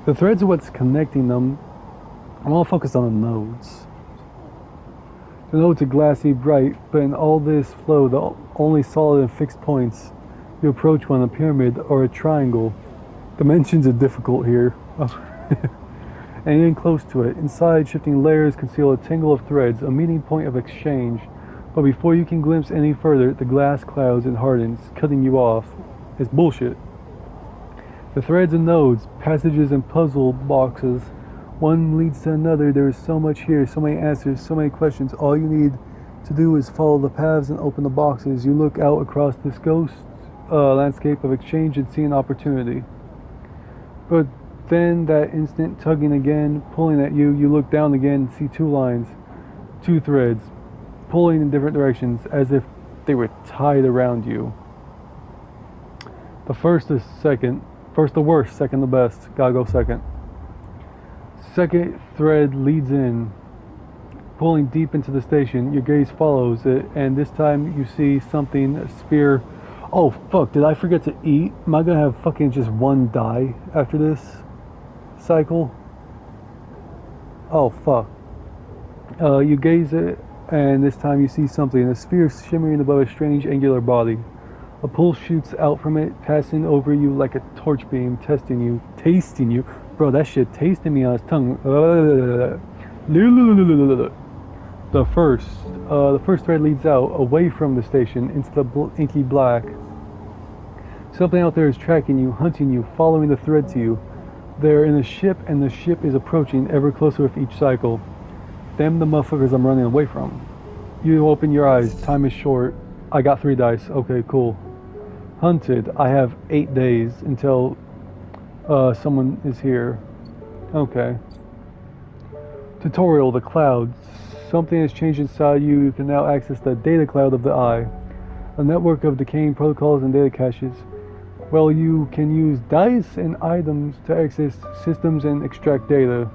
The threads are what's connecting them. I'm all focused on the nodes. The nodes are glassy, bright, but in all this flow, the only solid and fixed points, You approach one, a pyramid or a triangle. Dimensions are difficult here. And getting close to it. Inside, shifting layers conceal a tangle of threads, a meeting point of exchange. But before you can glimpse any further, the glass clouds and hardens, cutting you off. It's bullshit. The threads and nodes, passages and puzzle boxes. One leads to another. There is so much here, so many answers, so many questions. All you need to do is follow the paths and open the boxes. You look out across this ghost landscape of exchange and see an opportunity. But then that instant tugging again, pulling at you, you look down again and see two lines, two threads, pulling in different directions as if they were tied around you. The first is second. First the worst, second the best. Gotta go second. Second thread leads in, pulling deep into the station. Your gaze follows it, and this time you see something, a sphere. Oh fuck, did I forget to eat? Am I gonna have fucking just one die after this cycle? Oh fuck. You gaze at it, and this time you see something, a sphere shimmering above a strange angular body. A pull shoots out from it, passing over you like a torch beam, testing you, tasting you. Bro, that shit tasting me on his tongue. The first thread leads out, away from the station, into the inky black. Something out there is tracking you, hunting you, following the thread to you. They're in a ship, and the ship is approaching ever closer with each cycle. Them the motherfuckers I'm running away from. You open your eyes, time is short. I got 3 dice, okay, cool. Hunted, I have 8 days until someone is here. Okay. Tutorial, the clouds. Something has changed inside you. You can now access the data cloud of the eye. A network of decaying protocols and data caches. Well, you can use dice and items to access systems and extract data.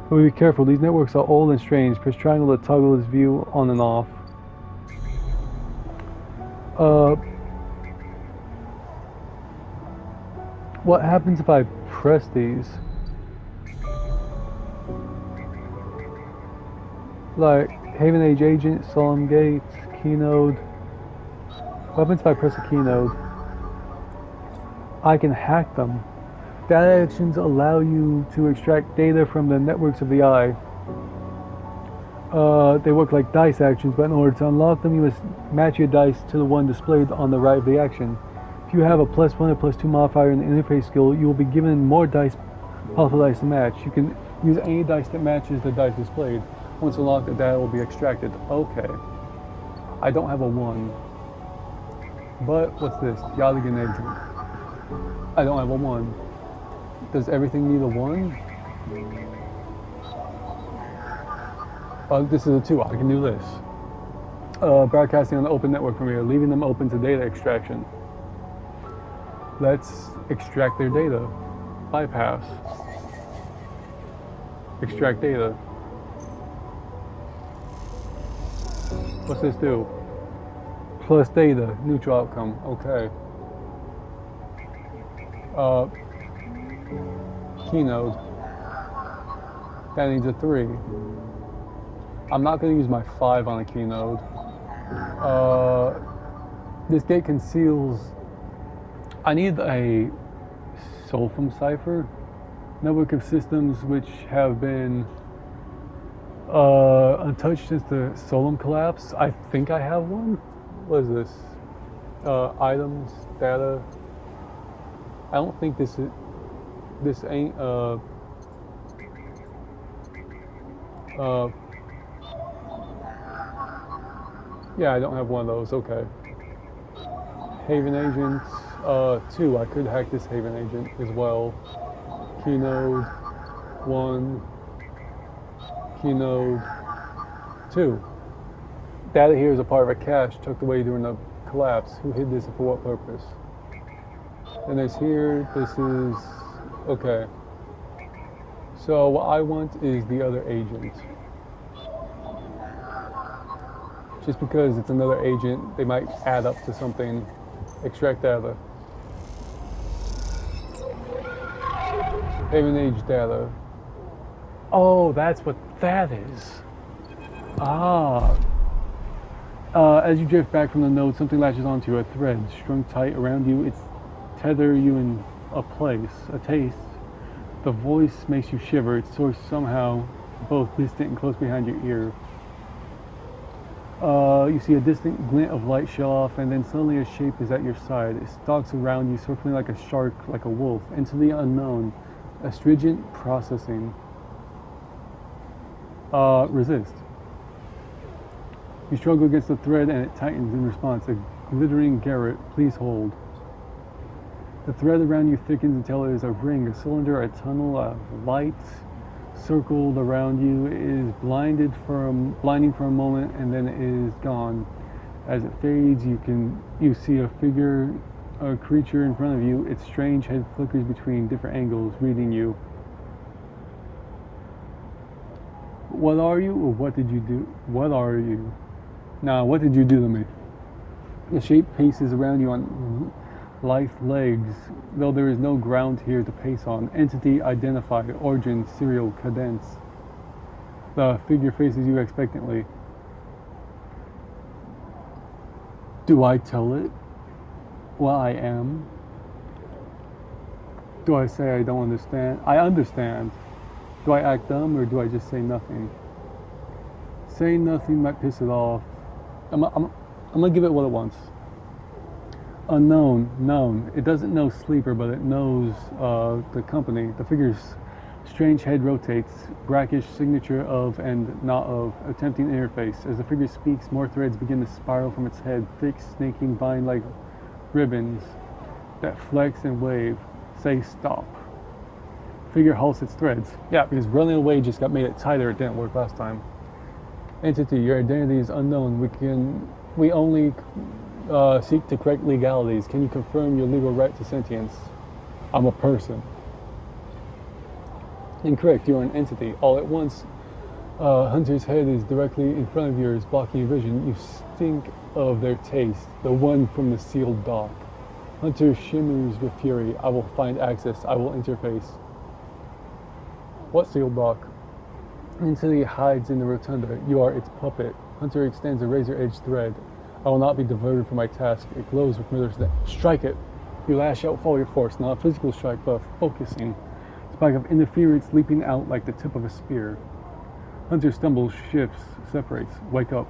But be careful, these networks are old and strange. Press triangle to toggle this view on and off. What happens if I press these? Like Haven Age Agent, Solemn Gates, Keynode. What happens if I press a keynode? I can hack them. Data actions allow you to extract data from the networks of the eye. They work like dice actions, but in order to unlock them, you must match your dice to the one displayed on the right of the action. If you have a +1 or +2 modifier in the interface skill, you will be given more dice, possible dice to match. You can use any dice that matches the dice displayed. Once unlocked, the data will be extracted. Okay. I don't have a 1. But, what's this? Yaligan Agent. I don't have a 1. Does everything need a 1? This is a 2. I can do this. Broadcasting on the open network from here, leaving them open to data extraction. Let's extract their data. Bypass. Extract data. What's this do? Plus data, neutral outcome. Okay. Keynode. That needs a 3. I'm not going to use my 5 on a keynode. This gate conceals. I need a Solfum cipher. Network of systems which have been untouched since the Solum collapse. I think I have one. What is this? Items, data. I don't think this ain't yeah, I don't have one of those. Okay. Haven Agent 2. I could hack this Haven Agent as well. Keynode 1. Keynode 2. Data here is a part of a cache tucked away during the collapse. Who hid this and for what purpose? And there's here, this is, okay. So what I want is the other agent. Just because it's another agent, they might add up to something. Extract data. Haven Age data. Oh, that's what that is. Ah. As you drift back from the node, something latches onto you, a thread strung tight around you. It's tether you in a place, a taste. The voice makes you shiver. Its source somehow both distant and close behind your ear. You see a distant glint of light show off, and then suddenly a shape is at your side. It stalks around you, circling like a shark, like a wolf, into the unknown. Astringent processing. Resist. You struggle against the thread and it tightens in response. A glittering garret, please hold. The thread around you thickens until it is a ring, a cylinder, a tunnel, a light circled around you. It is blinding for a moment and then it is gone. As it fades, you see a figure, a creature in front of you. Its strange head flickers between different angles, reading you. What are you, or what did you do? What are you? Nah, what did you do to me? The shape paces around you on lithe legs, though there is no ground here to pace on. Entity identified, origin, serial, cadence. The figure faces you expectantly. Do I tell it what I am? Do I say I don't understand? I understand. Do I act dumb or do I just say nothing? Saying nothing might piss it off. I'm gonna give it what it wants. Unknown, known. It doesn't know Sleeper, but it knows the company. The figure's strange head rotates, brackish signature of and not of, attempting interface. As the figure speaks, more threads begin to spiral from its head, thick, snaking vine-like ribbons that flex and wave. Say stop. Figure halts its threads. Yeah, because running away just got made it tighter. It didn't work last time. Entity, your identity is unknown. We only seek to correct legalities. Can you confirm your legal right to sentience? I'm a person. Incorrect, you're an entity. All at once, Hunter's head is directly in front of yours, blocking your vision. You stink of their taste, the one from the sealed dock. Hunter shimmers with fury. I will find access. I will interface. What sealed dock? Entity hides in the rotunda. You are its puppet. Hunter extends a razor-edged thread. I will not be diverted from my task. It glows with murderous. Strike it. You lash out with all your force, not a physical strike, but a focusing spike of interference leaping out like the tip of a spear. Hunter stumbles, shifts, separates. Wake up.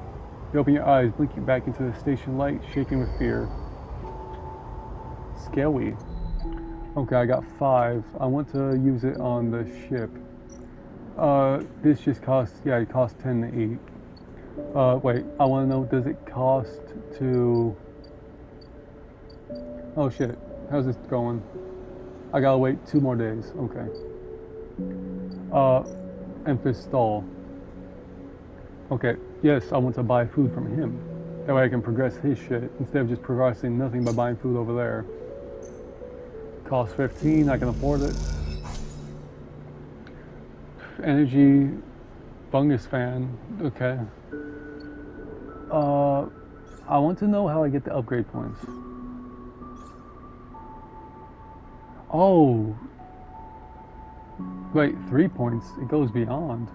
You open your eyes, blinking back into the station light, shaking with fear. Scary. Okay, I got 5. I want to use it on the ship. This just costs, yeah, it costs 10 to eat. Wait, I want to know, does it cost to... Oh shit, how's this going? I gotta wait 2 more days, okay. Emphas stall. Okay, yes, I want to buy food from him. That way I can progress his shit, instead of just progressing nothing by buying food over there. Cost 15, I can afford it. Energy, fungus fan, okay. I want to know how I get the upgrade points. Oh, wait, 3 points, it goes beyond.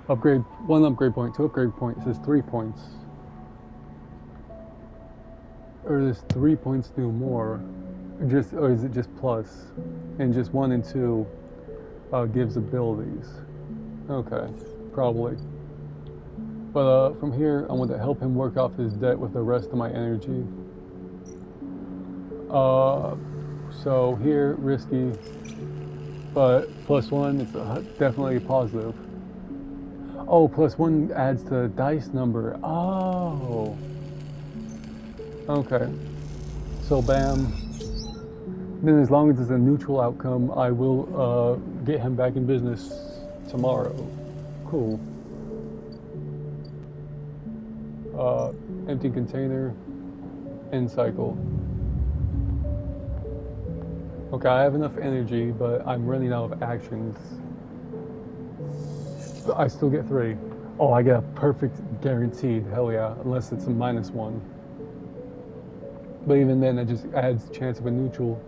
Upgrade, 1 upgrade point, 2 upgrade points, says 3 points. Or does 3 points do more? Or is it just plus? And just 1 and 2 gives abilities. Okay, probably. But from here, I want to help him work off his debt with the rest of my energy. So here, risky, but +1, it's definitely a positive. Oh, +1 adds to dice number. Oh. Okay. So bam. Then as long as it's a neutral outcome, I will get him back in business tomorrow. Cool. Empty container, end cycle. Okay, I have enough energy, but I'm running out of actions. I still get 3. Oh, I get a perfect guaranteed, hell yeah, unless it's a -1. But even then, it just adds chance of a neutral,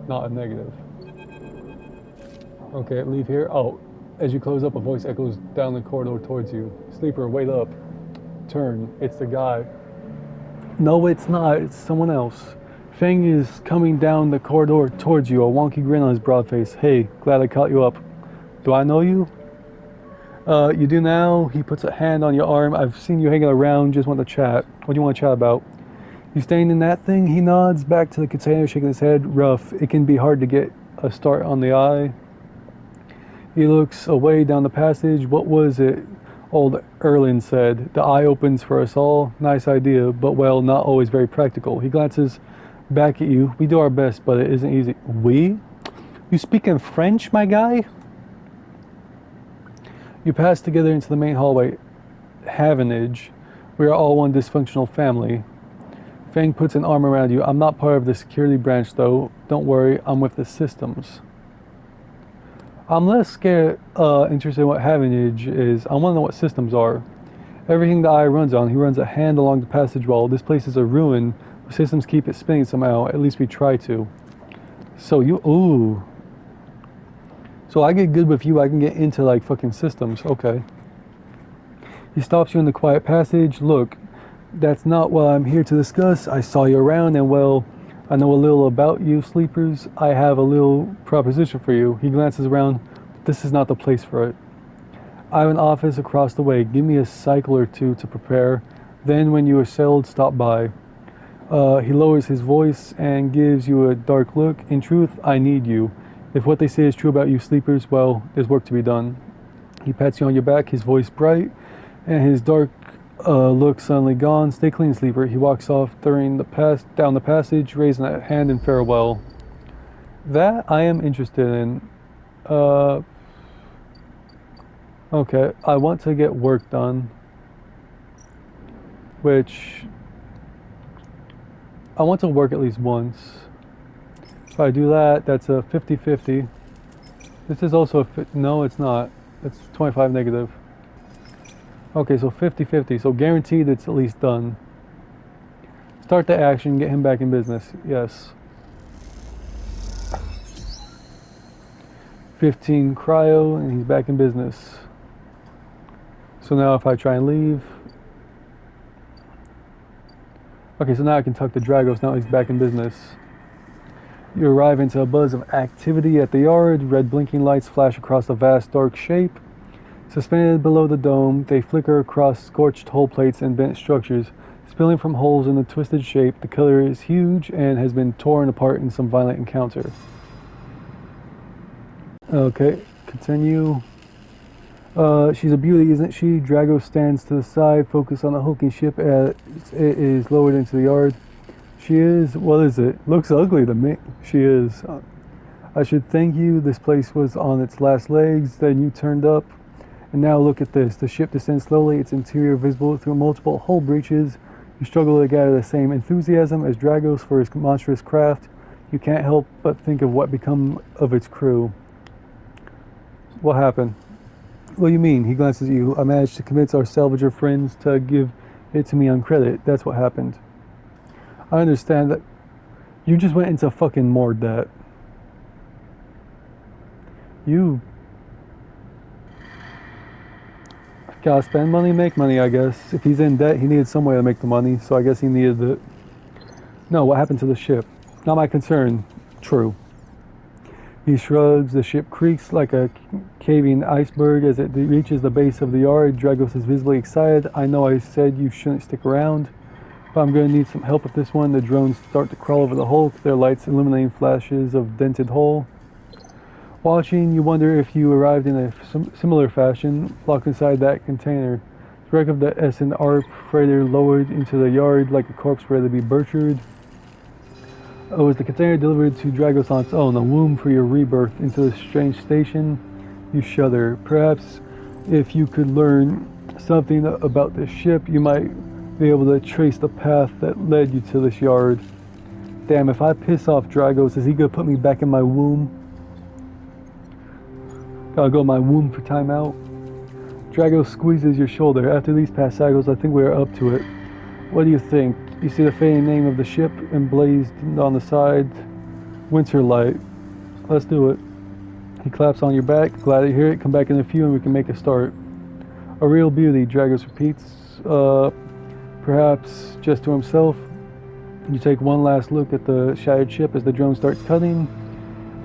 not a negative. Okay, leave here. Oh, As you close up, a voice echoes down the corridor towards you. Sleeper, wait up. Turn. It's the guy. No, it's not. It's someone else. Feng is coming down the corridor towards you, a wonky grin on his broad face. Hey, glad I caught you up. Do I know you? You do now. He puts a hand on your arm. I've seen you hanging around. Just want to chat. What do you want to chat about? You staying in that thing? He nods back to the container, shaking his head. Rough. It can be hard to get a start on the eye. He looks away down the passage. What was it? Old Erlin said. The eye opens for us all. Nice idea, but well, not always very practical. He glances back at you. We do our best, but it isn't easy. We? You speak in French, my guy? You pass together into the main hallway. Havenage. We are all one dysfunctional family. Fang puts an arm around you. I'm not part of the security branch, though. Don't worry, I'm with the systems. I'm less interested in what Havenage is. I want to know what systems are. Everything the eye runs on, he runs a hand along the passage wall. This place is a ruin. The systems keep it spinning somehow. At least we try to. So you... Ooh. So I get good with you, I can get into like fucking systems. Okay. He stops you in the quiet passage. Look, that's not what I'm here to discuss. I saw you around and well, I know a little about you sleepers. I have a little proposition for you. He glances around. This is not the place for it. I have an office across the way. Give me a cycle or two to prepare. Then when you are settled, stop by. He lowers his voice and gives you a dark look. In truth, I need you. If what they say is true about you sleepers, well, there's work to be done. He pats you on your back, his voice bright, and his dark look suddenly gone. Stay clean, sleeper. He walks off down the passage, raising a hand in farewell. That I am interested in. Okay, I want to get work done. Which... I want to work at least once. If I do that, that's a 50-50. This is also a... No, it's not. It's 25 negative. Okay, so 50-50. So guaranteed it's at least done. Start the action, get him back in business. Yes. 15 cryo, and he's back in business. So now if I try and leave... Okay, so now I can talk to Dragos. Now he's back in business. You arrive into a buzz of activity at the yard. Red blinking lights flash across a vast dark shape. Suspended below the dome, they flicker across scorched hull plates and bent structures. Spilling from holes in the twisted shape, the killer is huge and has been torn apart in some violent encounter. Okay, continue. She's a beauty, isn't she? Dragos stands to the side, focused on the hulking ship as it is lowered into the yard. She is, what is it? Looks ugly to me. She is. I should thank you. This place was on its last legs. Then you turned up. And now look at this. The ship descends slowly, its interior visible through multiple hull breaches. You struggle to gather the same enthusiasm as Dragos for his monstrous craft. You can't help but think of what become of its crew. What happened? What do you mean? He glances at you. I managed to convince our salvager friends to give it to me on credit. That's what happened. I understand that you just went into fucking moored that. You gotta spend money, make money, I guess. If he's in debt, he needed some way to make the money, so I guess he needed it. No, what happened to the ship? Not my concern. True. He shrugs. The ship creaks like a caving iceberg as it reaches the base of the yard. Dragos is visibly excited. I know I said you shouldn't stick around, but I'm going to need some help with this one. The drones start to crawl over the hull, their lights illuminating flashes of dented hull. Watching, you wonder if you arrived in a similar fashion, locked inside that container. The wreck of the S&R freighter lowered into the yard like a corpse ready to be butchered. Was the container delivered to Dragos on its own, a womb for your rebirth into this strange station? You shudder. Perhaps if you could learn something about this ship, you might be able to trace the path that led you to this yard. Damn, if I piss off Dragos, is he gonna put me back in my womb? Gotta go in my womb for timeout. Dragos squeezes your shoulder. After these past cycles, I think we are up to it. What do you think? You see the fading name of the ship emblazoned on the side. Winterlight. Let's do it. He claps on your back. Glad to hear it. Come back in a few and we can make a start. A real beauty, Dragos repeats, perhaps just to himself. You take one last look at the shattered ship as the drone starts cutting,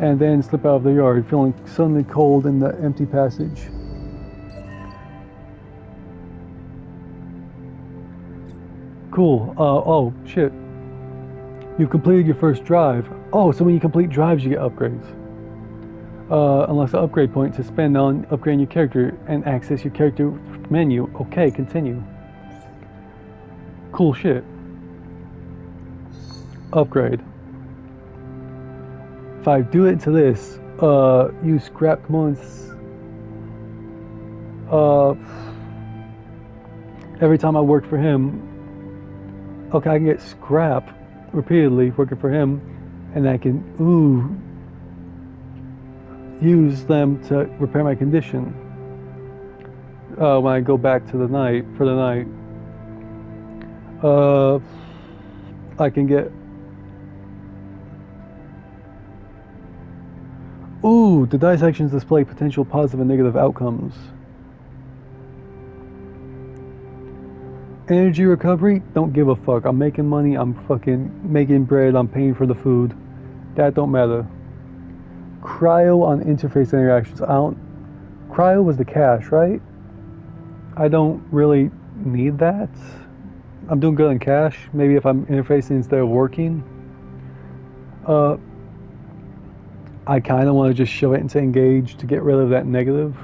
and then slip out of the yard, feeling suddenly cold in the empty passage. Cool. Oh, shit. You've completed your first drive. Oh, so when you complete drives, you get upgrades. Unless the upgrade point to spend on upgrading your character and access your character menu. Okay, continue. Cool shit. Upgrade. If I do it to this, use scrap components. Every time I work for him, okay, I can get scrap repeatedly working for him, and I can use them to repair my condition when I go back to the night for the night. I can get the dice actions display potential positive and negative outcomes. Energy recovery, don't give a fuck. I'm making money, I'm fucking making bread, I'm paying for the food. That don't matter. Cryo on interface interactions. Cryo was the cache, right? I don't really need that. I'm doing good in cache. Maybe if I'm interfacing instead of working. I kind of want to just show it into engage to get rid of that negative.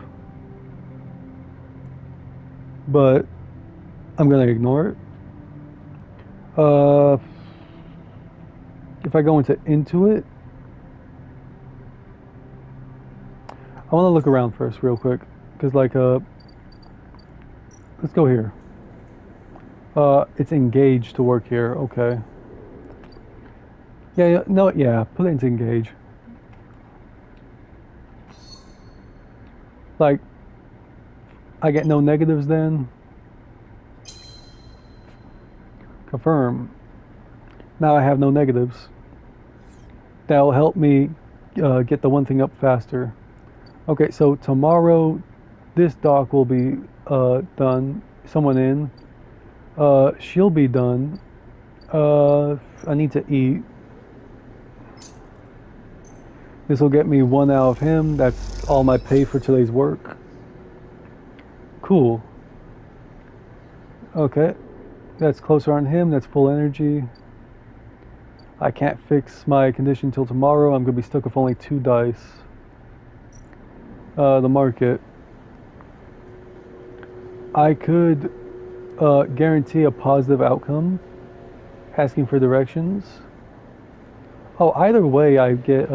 But I'm going to ignore it. If I go into it, I want to look around first real quick. Because let's go here. It's engaged to work here, okay. Yeah, put it into engage. Like, I get no negatives then. Confirm. Now I have no negatives. That'll help me get the one thing up faster. Okay, so tomorrow this dock will be done. Someone in. She'll be done. I need to eat. This will get me 1 out of him. That's all my pay for today's work. Cool. Okay. That's closer on him. That's full energy. I can't fix my condition till tomorrow. I'm going to be stuck with only 2 dice. The market. I could guarantee a positive outcome. Asking for directions. Oh, either way I get...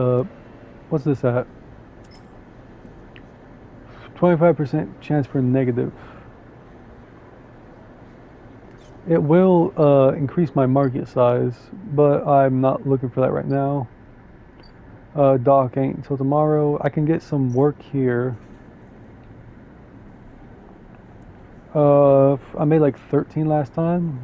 what's this at? 25% chance for negative. It will increase my market size, but I'm not looking for that right now. Dock ain't until tomorrow. I can get some work here. I made like 13 last time.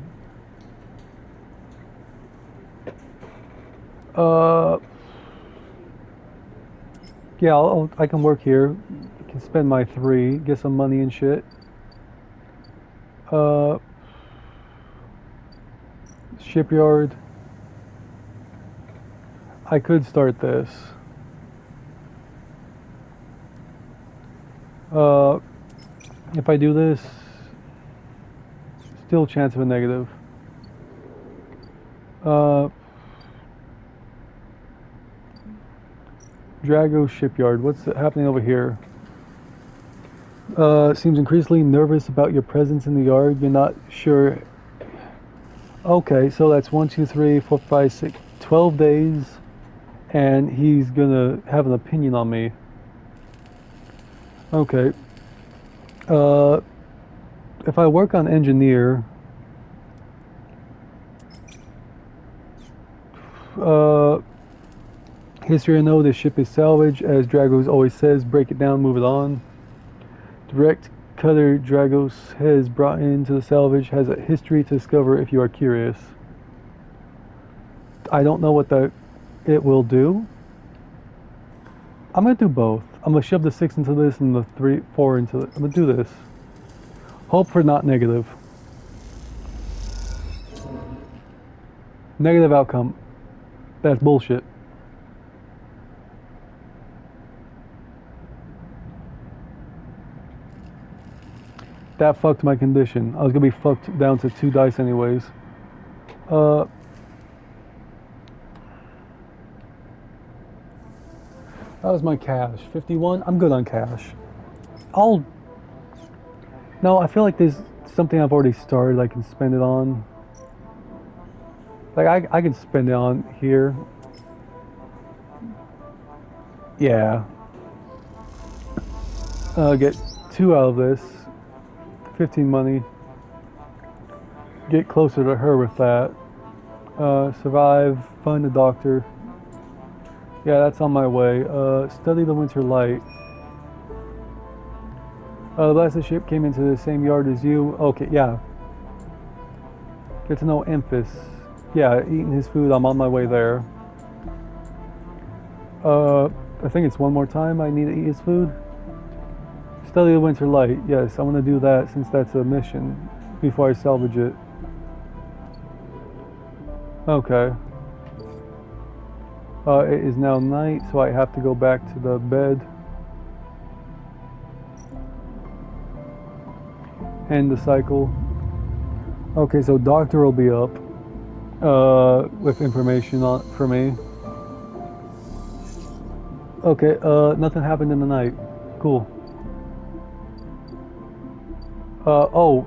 Yeah, I can work here. I can spend my 3, get some money and shit. Shipyard. I could start this. If I do this, still chance of a negative. Drago Shipyard. What's happening over here? Seems increasingly nervous about your presence in the yard. You're not sure. Okay, so that's 1, 2, 3, 4, 5, 6, 12 days, and he's gonna have an opinion on me. Okay. If I work on engineer, history I know this ship is salvage, as Dragos always says, break it down, move it on. Direct cutter Dragos has brought into the salvage has a history to discover if you are curious. I don't know what it will do. I'm gonna do both. I'm I'm gonna shove the 6 into this and the 4 into it. I'm gonna do this. Hope for not negative. Negative outcome. That's bullshit. That fucked my condition. I was gonna be fucked down to 2 dice anyways. That was my cash. 51. I'm good on cash. No, I feel like there's something I've already started I can spend it on. Like, I can spend it on here. Yeah. Get 2 out of this. 15 money. Get closer to her with that. Survive. Find a doctor. Yeah, that's on my way. Study the winter light. The last ship came into the same yard as you. Okay, yeah. Get to know Emphas. Yeah, eating his food. I'm on my way there. I think it's one more time I need to eat his food. Study the winter light. Yes, I want to do that since that's a mission before I salvage it. Okay. It is now night, so I have to go back to the bed. End the cycle. Okay, so doctor will be up with information for me. Okay, nothing happened in the night. Cool. Oh,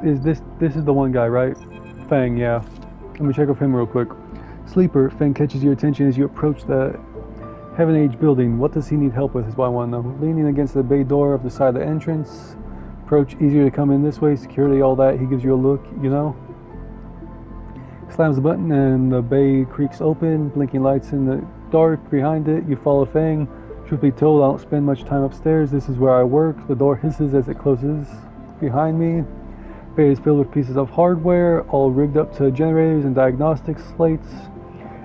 this is the one guy, right? Fang, yeah. Let me check with him real quick. Sleeper, Fang catches your attention as you approach the Heaven Age building. What does he need help with is what I want to know. Leaning against the bay door of the side of the entrance. Approach, easier to come in this way. Security, all that. He gives you a look, you know. Slams the button and the bay creaks open. Blinking lights in the dark behind it. You follow Fang. Truth be told, I don't spend much time upstairs. This is where I work. The door hisses as it closes behind me. Bay is filled with pieces of hardware, all rigged up to generators and diagnostic slates,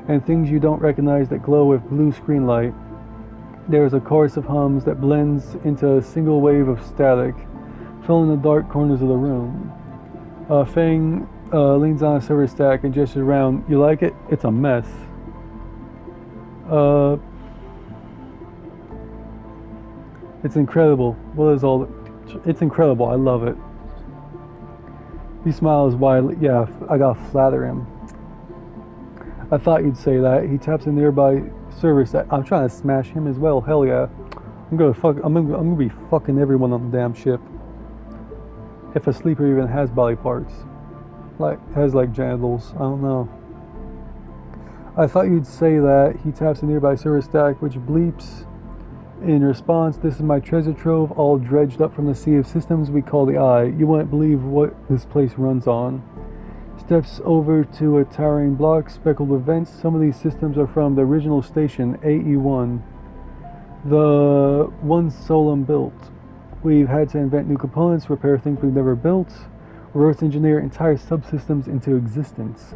and things you don't recognize that glow with blue screen light. There is a chorus of hums that blends into a single wave of static, filling the dark corners of the room. Fang leans on a server stack and gestures around. You like it? It's a mess. It's incredible. What is all? It's incredible. I love it. He smiles widely. Yeah, I gotta flatter him. I thought you'd say that. He taps a nearby server stack. I'm trying to smash him as well. Hell yeah. I'm gonna be fucking everyone on the damn ship. If a sleeper even has body parts. Has genitals. I don't know. I thought you'd say that. He taps a nearby server stack, which bleeps. In response, this is my treasure trove, all dredged up from the sea of systems we call the Eye. You wouldn't believe what this place runs on. Steps over to a towering block speckled with vents. Some of these systems are from the original station, AE1. The one Solum built. We've had to invent new components, repair things we've never built, reverse engineer entire subsystems into existence.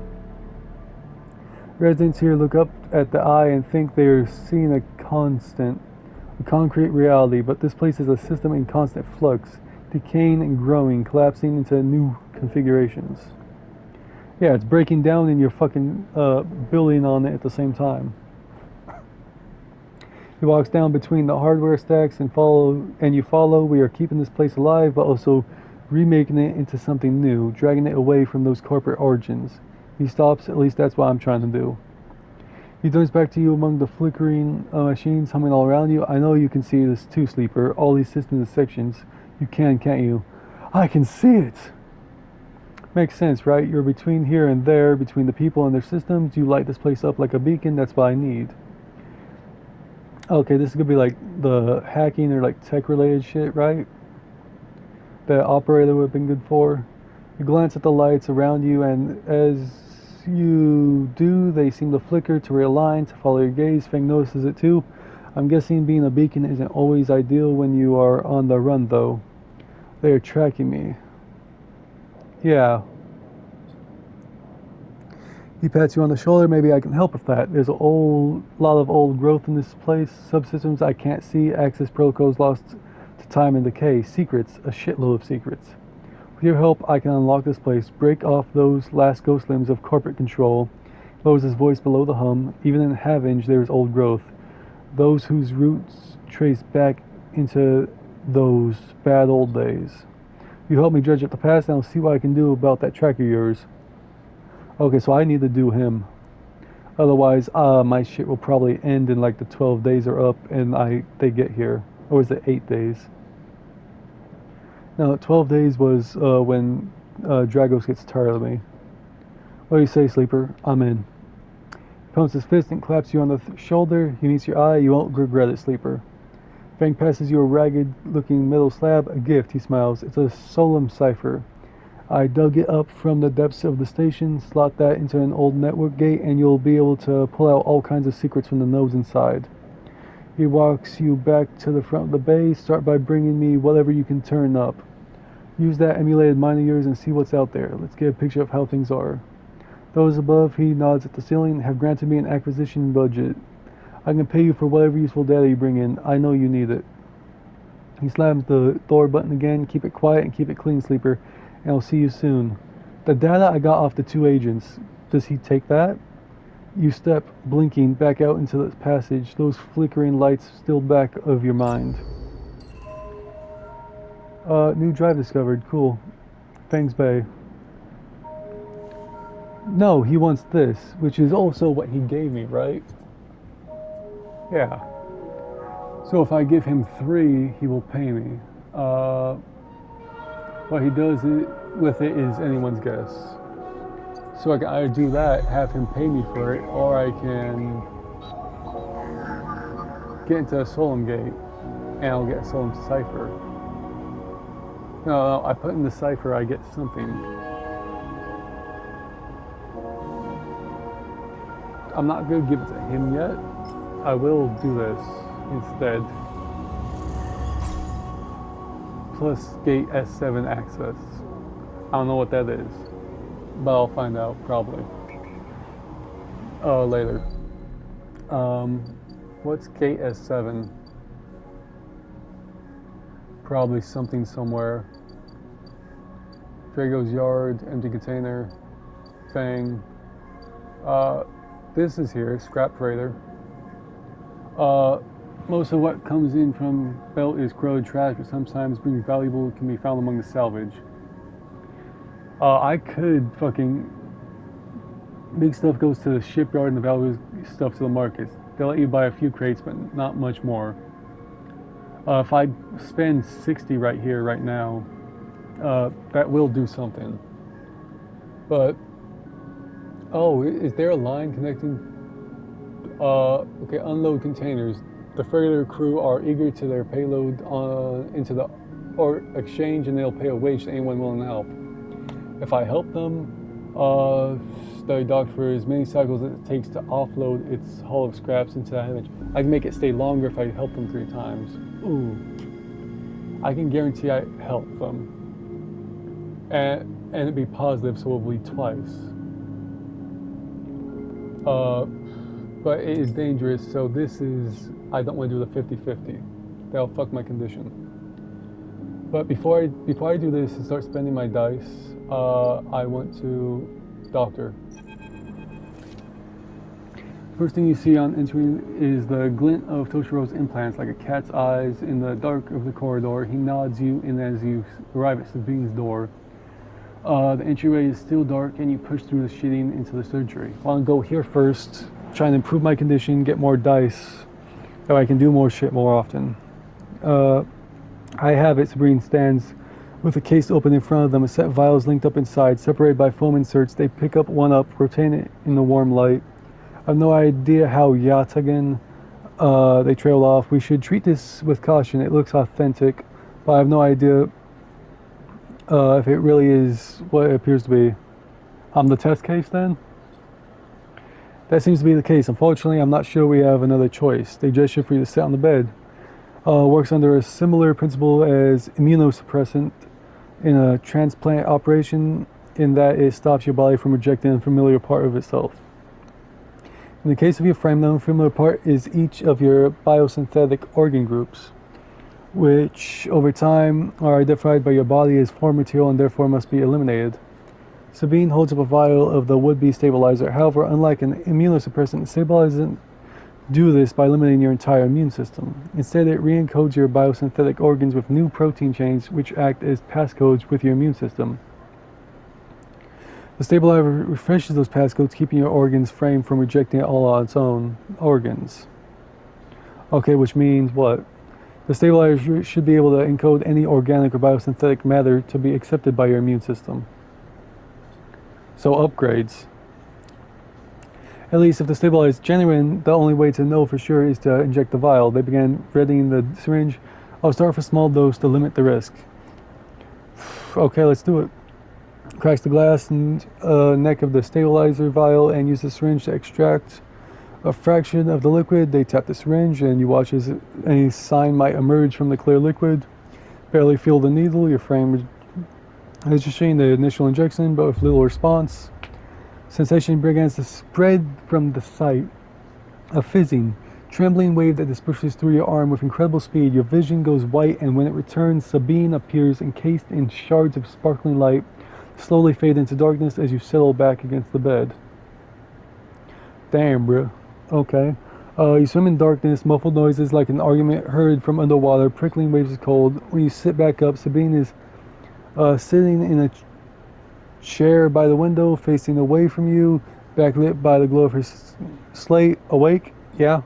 Residents here look up at the Eye and think they're seeing a concrete reality, but this place is a system in constant flux, decaying and growing, collapsing into new configurations. Yeah, it's breaking down and you're fucking building on it at the same time. He walks down between the hardware stacks and you follow. We are keeping this place alive, but also remaking it into something new, dragging it away from those corporate origins. He stops, at least that's what I'm trying to do. He turns back to you among the flickering machines humming all around you. I know you can see this too, Sleeper. All these systems and sections. You can, can't you? I can see it! Makes sense, right? You're between here and there, between the people and their systems. You light this place up like a beacon. That's what I need. Okay, this is gonna be like the hacking or tech-related shit, right? The operator would have been good for. You glance at the lights around you, and as you do, they seem to flicker, to realign, to follow your gaze. Fang notices it too. I'm guessing being a beacon isn't always ideal when you are on the run, though. They are tracking me. Yeah. He pats you on the shoulder. Maybe I can help with that. There's a lot of old growth in this place. Subsystems I can't see. Access protocols lost to time and decay. Secrets. A shitload of secrets. With your help, I can unlock this place. Break off those last ghost limbs of corporate control. Lowers his voice below the hum. Even in Havenge, there is old growth. Those whose roots trace back into those bad old days. You help me dredge up the past, and I'll see what I can do about that track of yours. Okay, so I need to do him. Otherwise, my shit will probably end in like the 12 days are up and they get here. Or is it 8 days? No, 12 days was when Dragos gets tired of me. What do you say, Sleeper? I'm in. He pumps his fist and claps you on the shoulder. He meets your eye. You won't regret it, Sleeper. Fang passes you a ragged-looking metal slab. A gift, he smiles. It's a solemn cipher. I dug it up from the depths of the station, slot that into an old network gate, and you'll be able to pull out all kinds of secrets from the nodes inside. He walks you back to the front of the bay. Start by bringing me whatever you can turn up. Use that emulated mind of yours and see what's out there. Let's get a picture of how things are. Those above, he nods at the ceiling, have granted me an acquisition budget. I can pay you for whatever useful data you bring in. I know you need it. He slams the door button again. Keep it quiet and keep it clean, Sleeper. And I'll see you soon. The data I got off the 2 agents, does he take that? You step, blinking, back out into the passage, those flickering lights still back of your mind. New drive discovered. Cool. Fangs Bay. No, he wants this, which is also what he gave me, right? Yeah. So if I give him 3, he will pay me. What he does with it is anyone's guess. So I can either do that, have him pay me for it, or I can get into a Solemn Gate, and I'll get a Solemn Cipher. No, I put in the cipher, I get something. I'm not going to give it to him yet. I will do this instead. Plus gate S7 access. I don't know what that is, but I'll find out probably later. What's gate S7? Probably something somewhere. Drago's Yard, empty container, Fang. This is here, scrap freighter. Most of what comes in from Belt is corroded trash, but sometimes being valuable can be found among the salvage. I could fucking big stuff goes to the shipyard and the valuable stuff to the markets. They'll let you buy a few crates, but not much more. If I spend 60 right here, right now, that will do something. But, oh, is there a line connecting? Okay, unload containers. The freighter crew are eager to their payload into the or exchange, and they'll pay a wage to anyone willing to help. If I help them, study docked for as many cycles as it takes to offload its hull of scraps into that image. I can make it stay longer if I help them 3 times. Ooh. I can guarantee I help them. And it'd be positive, so it'll be twice. But it is dangerous, so this is, I don't want to do the 50-50. That'll fuck my condition. But before I do this and start spending my dice, I want to doctor. First thing you see on entering is the glint of Toshiro's implants, like a cat's eyes in the dark of the corridor. He nods you in as you arrive at Sabine's door. The entryway is still dark, and you push through the sheeting into the surgery. I want to go here first, trying to improve my condition, get more dice, so I can do more shit more often. I have it. Sabine stands with a case open in front of them, a set of vials linked up inside, separated by foam inserts. They pick one up, rotate it in the warm light. I have no idea how Yatagan, they trail off. We should treat this with caution. It looks authentic, but I have no idea if it really is what it appears to be. I'm the test case then? That seems to be the case. Unfortunately, I'm not sure we have another choice. They gesture for you to sit on the bed. Works under a similar principle as immunosuppressant in a transplant operation. in that it stops your body from rejecting an unfamiliar part of itself. In the case of your frame, the unfamiliar part is each of your biosynthetic organ groups, which over time are identified by your body as foreign material and therefore must be eliminated. Sabine holds up a vial of the would-be stabilizer. However, unlike an immunosuppressant, stabilizer doesn't do this by eliminating your entire immune system. Instead, it re-encodes your biosynthetic organs with new protein chains which act as passcodes with your immune system. The stabilizer refreshes those passcodes, keeping your organs framed from rejecting it all on its own organs. Okay, which means what? The stabilizer should be able to encode any organic or biosynthetic matter to be accepted by your immune system. So upgrades. At least if the stabilizer is genuine, the only way to know for sure is to inject the vial. They began readying the syringe. I'll start with a small dose to limit the risk. Okay, let's do it. Cracks the glass and neck of the stabilizer vial and use the syringe to extract a fraction of the liquid. They tap the syringe and you watch as any sign might emerge from the clear liquid. Barely feel the needle. Your frame is just showing the initial injection, but with little response. Sensation begins to spread from the site. A fizzing, trembling wave that disperses through your arm with incredible speed. Your vision goes white, and when it returns, Sabine appears encased in shards of sparkling light, slowly fade into darkness as you settle back against the bed. Damn, bro. Okay. You swim in darkness, muffled noises like an argument heard from underwater, prickling waves of cold. When you sit back up, Sabine is sitting in a chair by the window, facing away from you, backlit by the glow of her slate. Awake? Yeah.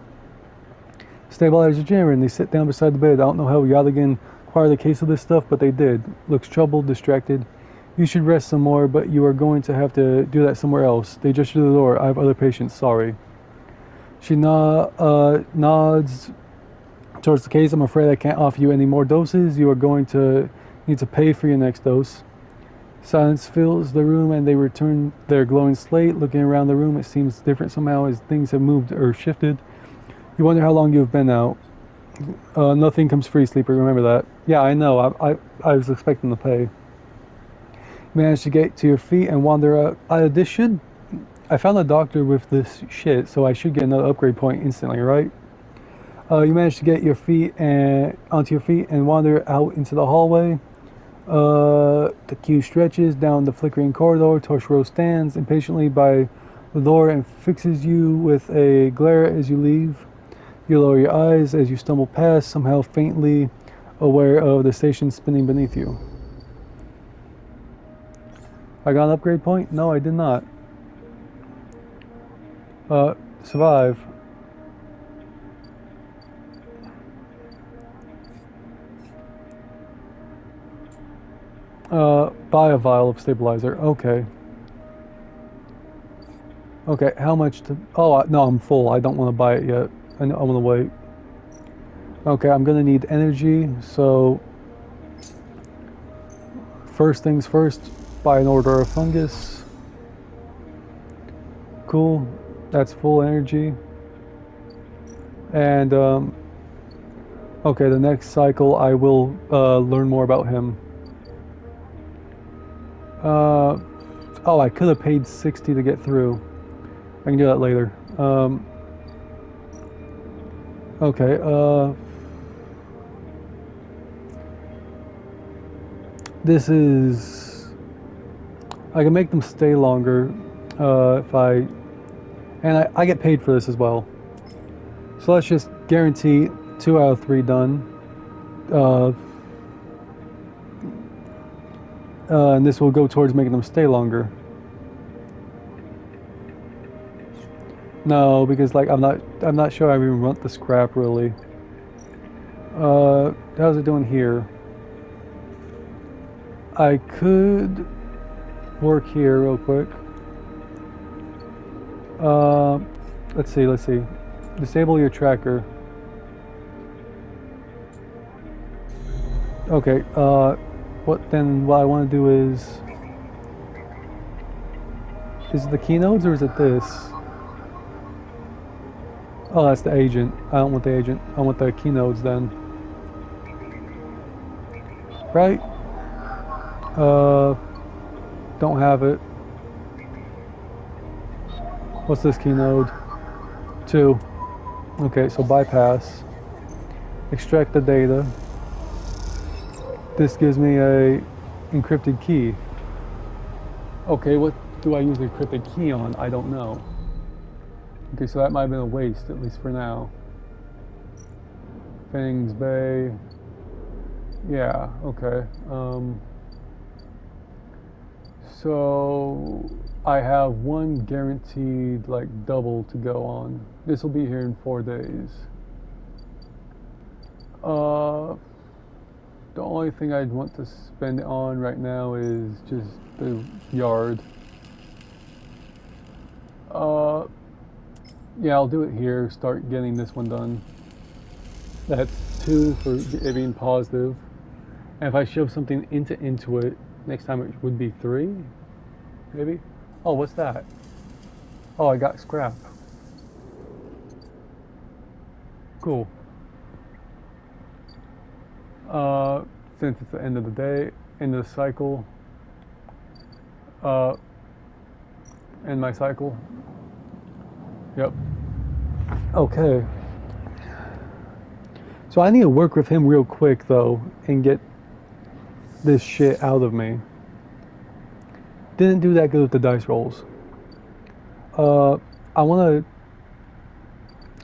Stabilizer genuine. They sit down beside the bed. I don't know how Yadigan acquired the case of this stuff, but they did. Looks troubled, distracted. You should rest some more, but you are going to have to do that somewhere else. They gesture to the door. I have other patients. Sorry. She nods towards the case. I'm afraid I can't offer you any more doses. You are going to need to pay for your next dose. Silence fills the room and they return their glowing slate. Looking around the room, it seems different somehow as things have moved or shifted. You wonder how long you've been out. Nothing comes free, sleeper. Remember that. Yeah, I know. I was expecting to pay. You manage to get to your feet and wander out. I found a doctor with this shit, so I should get another upgrade point instantly, right? You manage to get your feet and onto your feet and wander out into the hallway. The queue stretches down the flickering corridor. Toshiro stands impatiently by the door and fixes you with a glare as you leave. You lower your eyes as you stumble past, somehow faintly aware of the station spinning beneath you. I got an upgrade point? No, I did not. Survive. Buy a vial of stabilizer. Okay. Okay, how much to... Oh, no, I'm full. I don't want to buy it yet. I want to wait. Okay, I'm going to need energy, so... First things first, buy an order of fungus. Cool. That's full energy. And, okay, the next cycle I will learn more about him. Oh, I could have paid 60 to get through. I can do that later. Okay, this is... I can make them stay longer, if I... And I get paid for this as well. So let's just guarantee 2 out of 3 done. And this will go towards making them stay longer. No, because like I'm not sure I even want the scrap really. How's it doing here? I could work here real quick. Let's see. Disable your tracker. Okay, what I want to do is it the keynotes or is it this? Oh, that's the agent. I don't want the agent. I want the keynotes then. Right? Don't Don't have it. What's this key node? 2. Okay, so bypass. Extract the data. This gives me a encrypted key. Okay, what do I use the encrypted key on? I don't know. Okay, so that might have been a waste, at least for now. Fangs Bay. Yeah, okay. So I have one guaranteed like double to go on. This will be here in 4 days. The only thing I'd want to spend it on right now is just the yard. Yeah, I'll do it here. Start getting this one done. That's 2 for it being positive. And if I shove something into it, next time it would be 3, maybe? Oh, what's that? Oh, I got scrap. Cool. Since it's the end of the day, end of the cycle, end my cycle. Yep. Okay. So I need to work with him real quick though and get this shit out of me. Didn't do that good with the dice rolls. I want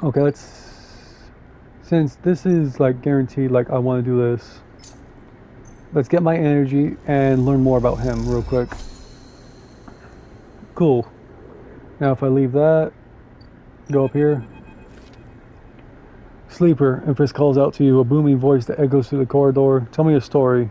to. Okay, since this is like guaranteed, like I want to do this. Let's get my energy and learn more about him real quick. Cool. Now if I leave that, go up here. Sleeper, Empress calls out to you, a booming voice that echoes through the corridor. Tell me a story.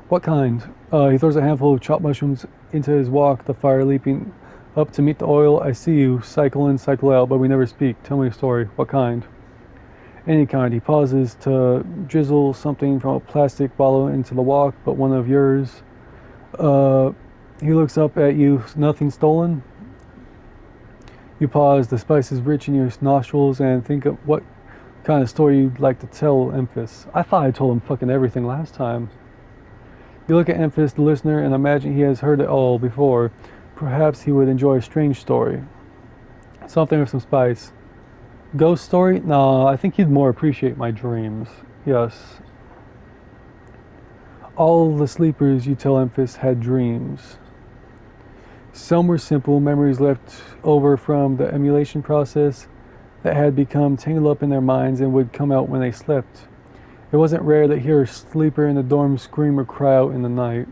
What kind? He throws a handful of chopped mushrooms into his wok, the fire leaping up to meet the oil. I see you, cycle in, cycle out, but we never speak. Tell me a story. What kind? Any kind. He pauses to drizzle something from a plastic bottle into the wok, but one of yours. He looks up at you. Nothing stolen? You pause. The spice is rich in your nostrils and think of what kind of story you'd like to tell Emphas. I thought I told him fucking everything last time. You look at Emphas, the listener, and imagine he has heard it all before. Perhaps he would enjoy a strange story. Something with some spice. Ghost story? No, I think he'd more appreciate my dreams. Yes. All the sleepers, you tell Emphas, had dreams. Some were simple memories left over from the emulation process that had become tangled up in their minds and would come out when they slept. It wasn't rare to hear a sleeper in the dorm scream or cry out in the night.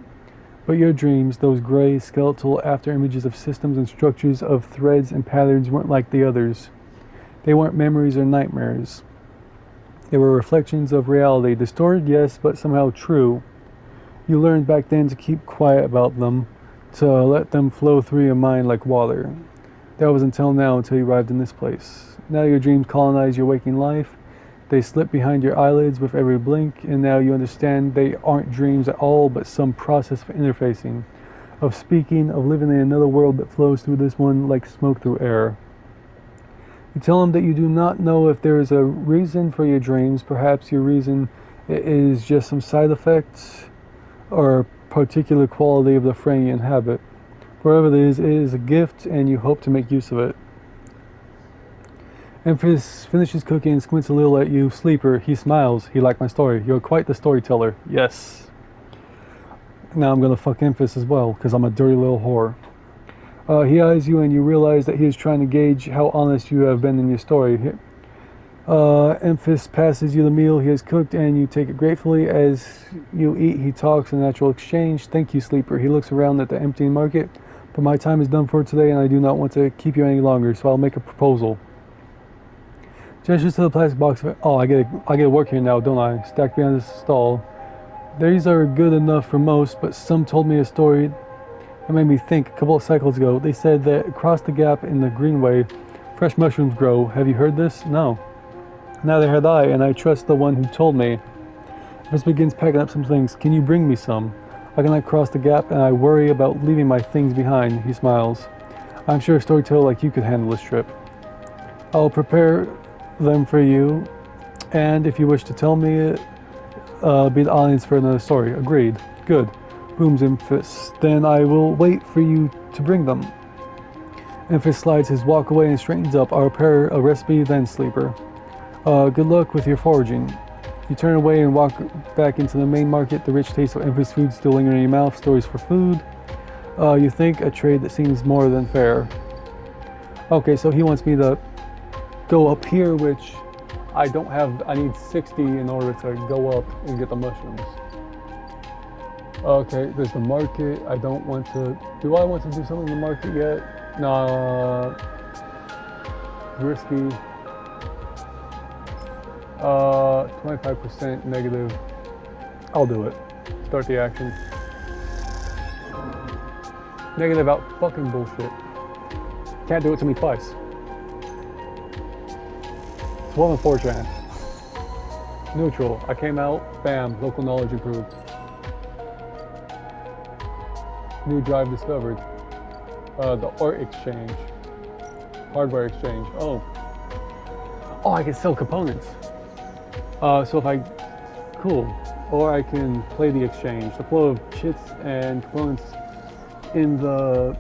But your dreams, those gray, skeletal after images of systems and structures of threads and patterns, weren't like the others. They weren't memories or nightmares. They were reflections of reality, distorted, yes, but somehow true. You learned back then to keep quiet about them, to let them flow through your mind like water. That was until now, until you arrived in this place. Now your dreams colonize your waking life. They slip behind your eyelids with every blink, and now you understand they aren't dreams at all, but some process of interfacing, of speaking, of living in another world that flows through this one like smoke through air. You tell them that you do not know if there is a reason for your dreams. Perhaps your reason is just some side effect or a particular quality of the frame you inhabit. Wherever it is a gift, and you hope to make use of it. Empress finishes cooking and squints a little at you. Sleeper, he smiles. He liked my story. You're quite the storyteller. Yes. Now I'm gonna fuck Empress as well, because I'm a dirty little whore. He eyes you and you realize that he is trying to gauge how honest you have been in your story. Emphas passes you the meal he has cooked and you take it gratefully. As you eat, he talks in natural exchange. Thank you, Sleeper. He looks around at the empty market. But my time is done for today and I do not want to keep you any longer, so I'll make a proposal. Gestures to the plastic box. Oh, I get to work here now, don't I? Stacked behind this stall. These are good enough for most, but some told me a story that made me think. A couple of cycles ago, they said that across the gap in the greenway, fresh mushrooms grow. Have you heard this? No. Neither had I, and I trust the one who told me. This begins packing up some things. Can you bring me some? I cannot cross the gap, and I worry about leaving my things behind. He smiles. I'm sure a storyteller like you could handle this trip. I'll prepare them for you, and if you wish to tell me it, be the audience for another story. Agreed. Good. booms Amphis. Then I will wait for you to bring them. Amphis slides his walk away and straightens up. I'll prepare a recipe, then Sleeper. Good luck with your foraging. You turn away and walk back into the main market. The rich taste of Amphis food still lingering in your mouth. Stories for food. You think a trade that seems more than fair. Okay, so he wants me to go up here, which I don't have. I need 60 in order to go up and get the mushrooms. Okay, there's the market. I don't want to. Do I want to do something in the market yet? No. Risky. 25% negative. I'll do it. Start the action. Negative out fucking bullshit. Can't do it to me twice. It's 1 in 4 chance. Neutral. I came out. Bam. Local knowledge improved. New drive discovered. The art exchange. Hardware exchange. Oh, I can sell components. So if I, cool. Or I can play the exchange. The flow of chits and components in the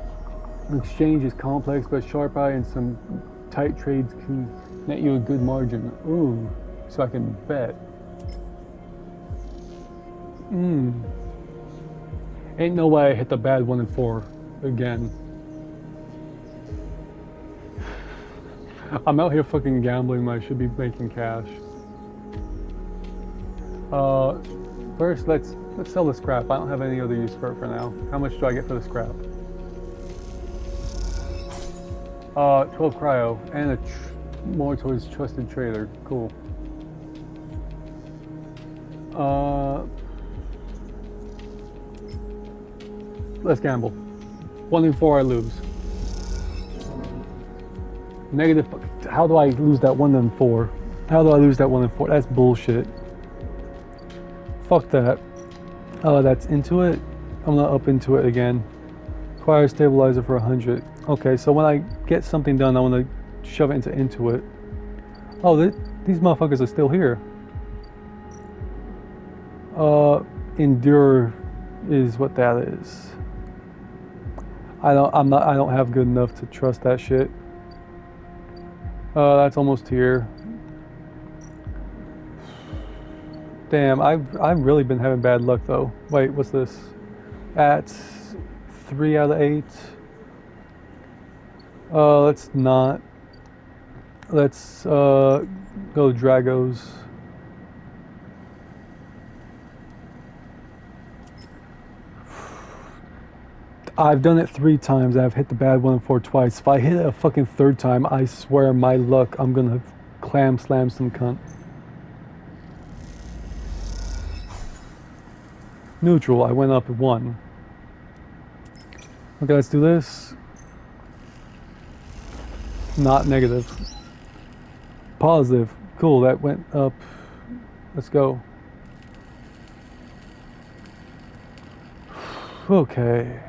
exchange is complex but sharp eye, and some tight trades can net you a good margin. Ooh, so I can bet. Ain't no way I hit the bad 1 in 4 again. I'm out here fucking gambling when I should be making cash. First let's sell the scrap. I don't have any other use for it for now. How much do I get for the scrap? 12 cryo and more towards trusted trader. Cool. Let's gamble. 1 in 4 I lose. Negative. How do I lose that 1 in 4? How do I lose that 1 in 4? That's bullshit. Fuck that. That's into it. I'm gonna up into it again. Acquire stabilizer for 100. Okay, so when I get something done, I want to shove it into it. Oh, these motherfuckers are still here. Endure is what that is. I don't have good enough to trust that shit. That's almost here. Damn, I've really been having bad luck though. Wait, what's this? At 3 out of 8. Let's not. Let's go Dragos. I've done it 3 times. I've hit the bad 1 in 4 twice. If I hit it a fucking 3rd time, I swear my luck, I'm gonna clam slam some cunt. Neutral, I went up 1. Okay, let's do this. Not negative. Positive. Cool, that went up. Let's go. Okay.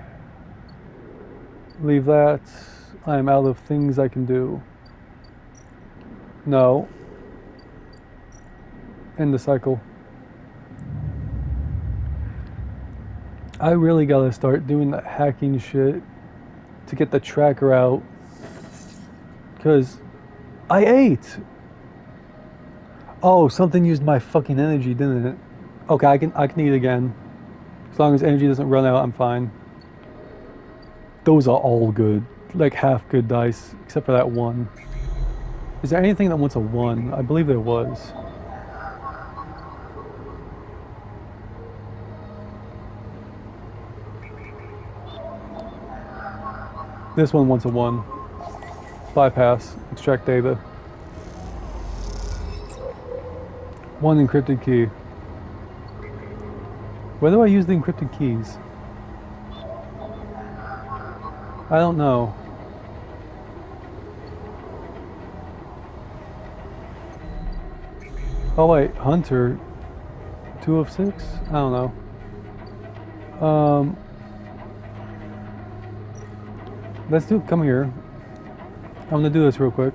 Leave that. I'm out of things I can do. No. End the cycle. I really gotta start doing that hacking shit to get the tracker out. Cause I ate. Oh, something used my fucking energy, didn't it? Okay, I can eat again. As long as energy doesn't run out, I'm fine. Those are all good. Like half good dice, except for that 1. Is there anything that wants a 1? I believe there was. This one wants a 1. Bypass. Extract data. 1 encrypted key. Where do I use the encrypted keys? I don't know. Oh wait, Hunter. 2 of 6? I don't know. Let's do, come here. I'm gonna do this real quick.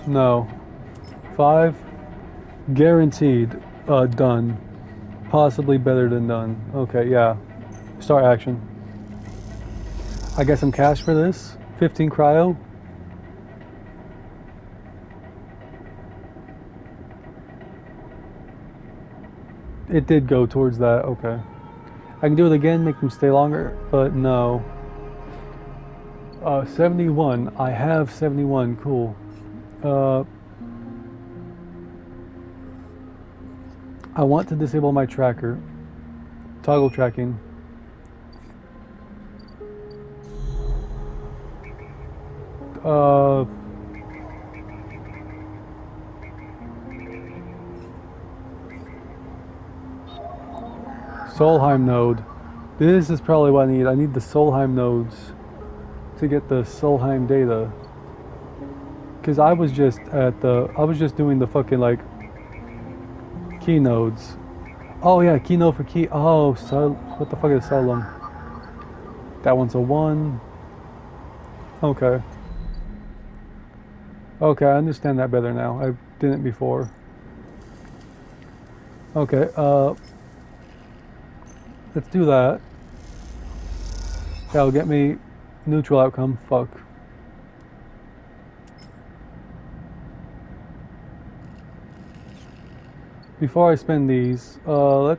No. 5. Guaranteed. Done. Possibly better than none. Okay, yeah. Start action. I get some cash for this. 15 cryo. It did go towards that. Okay. I can do it again, make them stay longer, but no. 71. I have 71. Cool. Uh, I want to disable my tracker. Toggle tracking. Uh, Solheim node. This is probably what I need. I need the Solheim nodes to get the Solheim data. Cause I was just doing the fucking like key nodes. Oh yeah, key node for key. Oh, so what the fuck is Solum? That one's a 1. Okay. Okay, I understand that better now. I didn't before. Okay, let's do that. That'll get me neutral outcome. Fuck. Before I spend these, I'm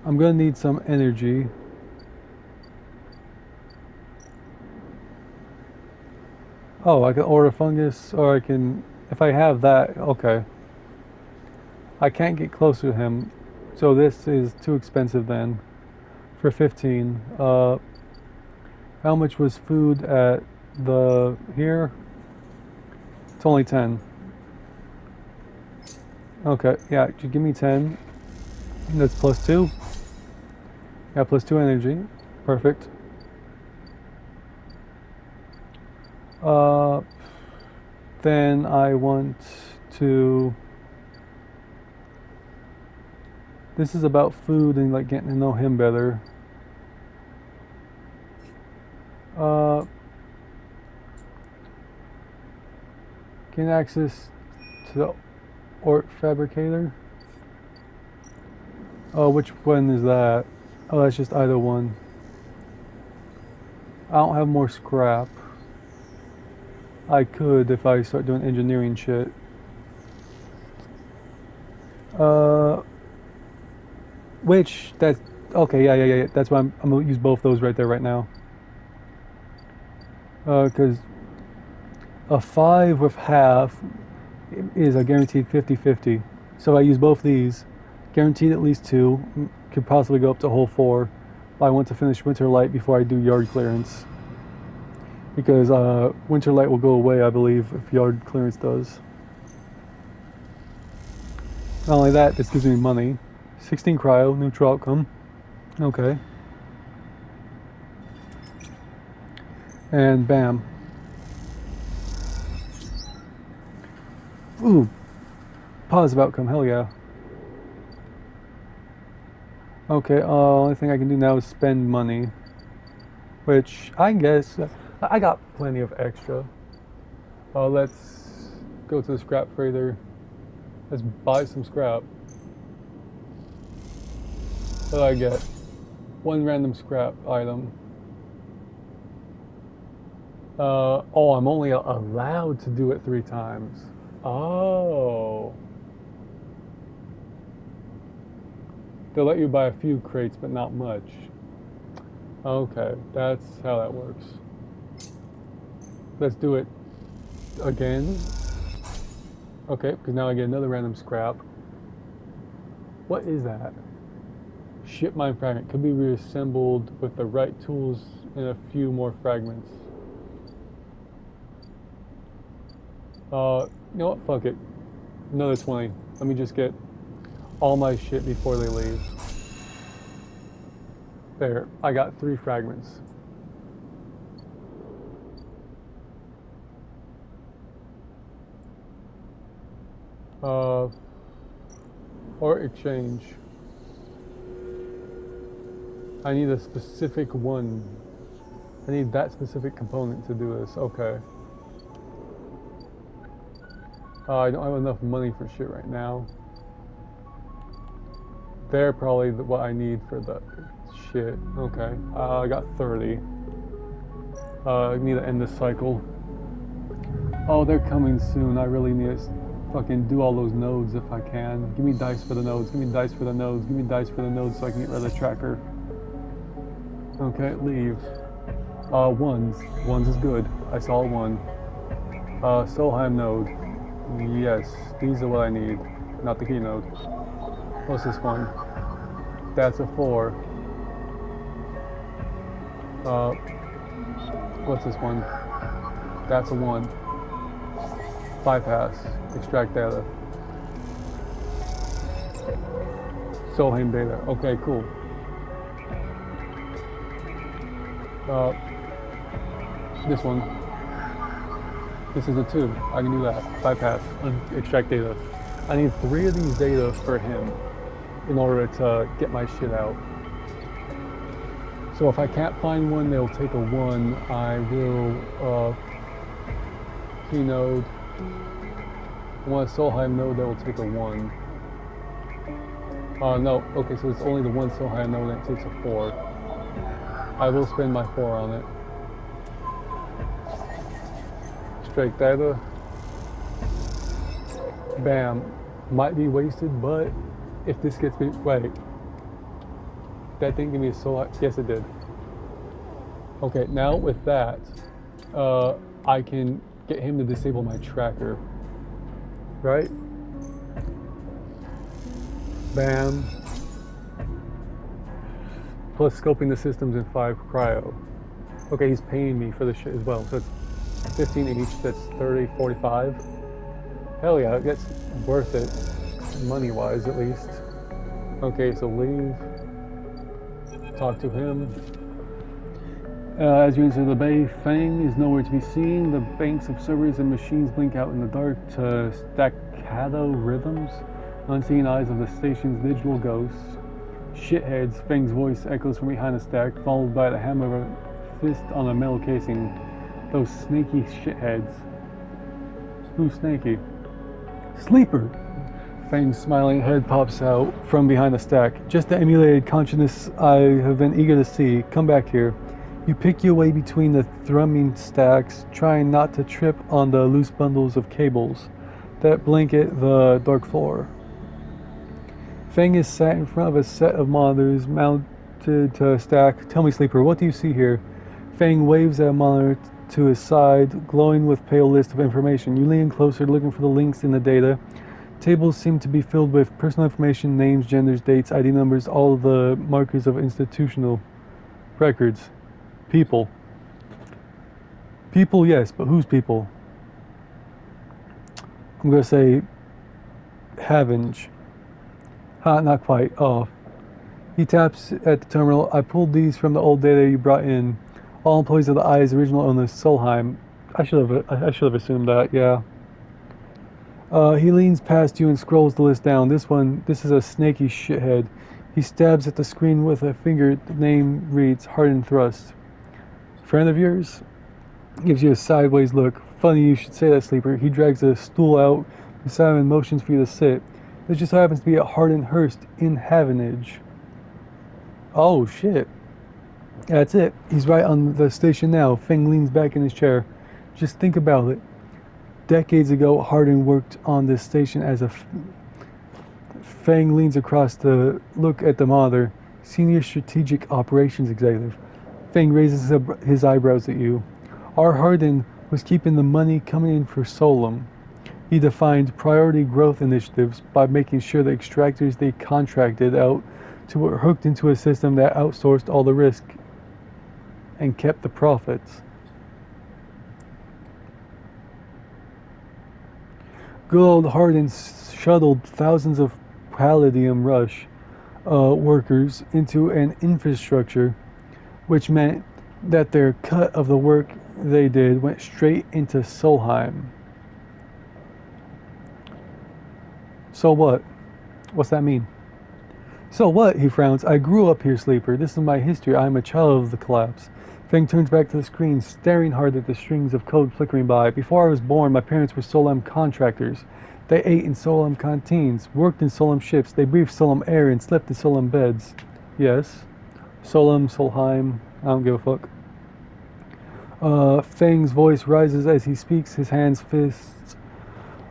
gonna need some energy. Oh, I can order fungus, or I can, if I have that, okay. I can't get closer to him, so this is too expensive then. For 15. How much was food at the here? It's only 10. Okay, yeah, give me 10. That's plus 2. Yeah, plus 2 energy. Perfect. Uh, then I want to. This is about food and like getting to know him better. Gain access to the Ort Fabricator. Oh, which one is that? Oh, that's just either one. I don't have more scrap. I could if I start doing engineering shit. Uh, which that's okay. Yeah. That's why I'm gonna use both those right there right now. Because a 5 with half is a guaranteed 50-50. So I use both these, guaranteed at least 2. Could possibly go up to a whole 4. But I want to finish Winter Light before I do yard clearance. Because Winter Light will go away, I believe, if yard clearance does. Not only that, this gives me money. 16 cryo, neutral outcome. Okay. And bam. Ooh. Positive outcome, hell yeah. Okay, only thing I can do now is spend money. Which, I guess, I got plenty of extra. Let's go to the scrap freighter. Let's buy some scrap. What do I get? 1 random scrap item. Oh, I'm only allowed to do it 3 times. Oh. They'll let you buy a few crates, but not much. Okay, that's how that works. Let's do it again. Okay, because now I get another random scrap. What is that? Ship mine fragment. Could be reassembled with the right tools and a few more fragments. You know what? Fuck it. Another 20. Let me just get all my shit before they leave. There. I got 3 fragments. Or exchange. I need a specific one. I need that specific component to do this. Okay. I don't have enough money for shit right now. They're probably what I need for the shit. Okay, I got 30. I need to end this cycle. Oh, they're coming soon. I really need to fucking do all those nodes if I can. Give me dice for the nodes. Give me dice for the nodes. Give me dice for the nodes so I can get rid of the tracker. Okay, leave. Ones. Ones is good. I saw one. Solheim node. Yes, these are what I need. Not the key node. What's this one? That's a 4. What's this one? That's a 1. Bypass. Extract data. Solheim data. Okay, cool. This one. This is a 2. I can do that. Bypass. Extract data. I need 3 of these data for him in order to get my shit out. So if I can't find one, they'll take a 1. I will key node. I want a Solheim node that will take a 1. No, okay, so it's only the one Solheim node that takes a 4. I will spend my 4 on it. Straight data. Bam. Might be wasted, but if this gets me... Wait. That didn't give me a Solheim... Yes, it did. Okay, now with that, I can get him to disable my tracker. Right? Bam. Plus scoping the systems in 5 cryo. Okay, he's paying me for this shit as well. So it's 15 each, that's 30, 45. Hell yeah, that's worth it. Money-wise, at least. Okay, so leave. Talk to him. As you enter the bay, Fang is nowhere to be seen. The banks of servers and machines blink out in the dark to staccato rhythms. Unseen eyes of the station's digital ghosts. Shitheads, Fang's voice echoes from behind a stack, followed by the hammer of a fist on a metal casing. Those snaky shitheads. Who's snaky? Sleeper! Fang's smiling head pops out from behind the stack. Just the emulated consciousness I have been eager to see. Come back here. You pick your way between the thrumming stacks, trying not to trip on the loose bundles of cables that blanket the dark floor. Fang is sat in front of a set of monitors mounted to a stack. Tell me, Sleeper, what do you see here? Fang waves at a monitor to his side, glowing with pale list of information. You lean closer, looking for the links in the data. Tables seem to be filled with personal information, names, genders, dates, ID numbers, all of the markers of institutional records. People. People, yes, but whose people? I'm going to say Havinge. Not quite. Oh. He taps at the terminal. I pulled these from the old data you brought in. All employees of the Eye's original owner, Solheim. I should have assumed that, yeah. He leans past you and scrolls the list down. This is a snaky shithead. He stabs at the screen with a finger. The name reads Harden Thrust. Friend of yours? Gives you a sideways look. Funny you should say that, Sleeper. He drags a stool out beside him and motions for you to sit. This just happens to be at Harden Hurst in Havenage. Oh, shit. That's it. He's right on the station now. Fang leans back in his chair. Just think about it. Decades ago, Harden worked on this station as a... Fang leans across to look at the monitor. Senior Strategic Operations Executive. Fang raises his eyebrows at you. Our Harden was keeping the money coming in for Solum. He defined priority growth initiatives by making sure the extractors they contracted out to were hooked into a system that outsourced all the risk and kept the profits. Good old Harden shuttled thousands of Palladium Rush workers into an infrastructure, which meant that their cut of the work they did went straight into Solheim. So what? What's that mean? So what? He frowns. I grew up here, Sleeper. This is my history. I am a child of the collapse. Feng turns back to the screen, staring hard at the strings of code flickering by. Before I was born, my parents were Solem contractors. They ate in Solem canteens, worked in Solem ships, they breathed Solem air and slept in Solem beds. Yes. Solem, Solheim, I don't give a fuck. Feng's voice rises as he speaks, his hands fists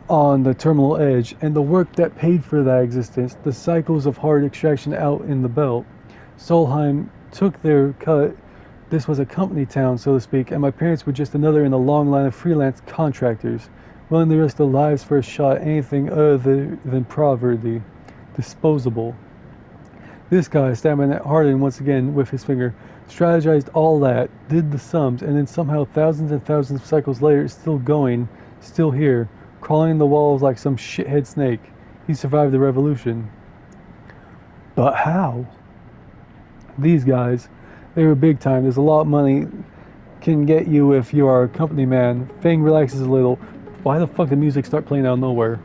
on the terminal edge, and the work that paid for that existence, the cycles of hard extraction out in the belt. Solheim took their cut. This was a company town, so to speak, and my parents were just another in a long line of freelance contractors, willing to risk their lives for a shot at anything other than poverty, disposable. This guy, stabbing at Hardin once again with his finger, strategized all that, did the sums, and then somehow thousands and thousands of cycles later is still going, still here, crawling in the walls like some shithead snake. He survived the revolution. But how? These guys, they were big time. There's a lot of money can get you if you are a company man. Fang relaxes a little. Why the fuck did music start playing out of nowhere?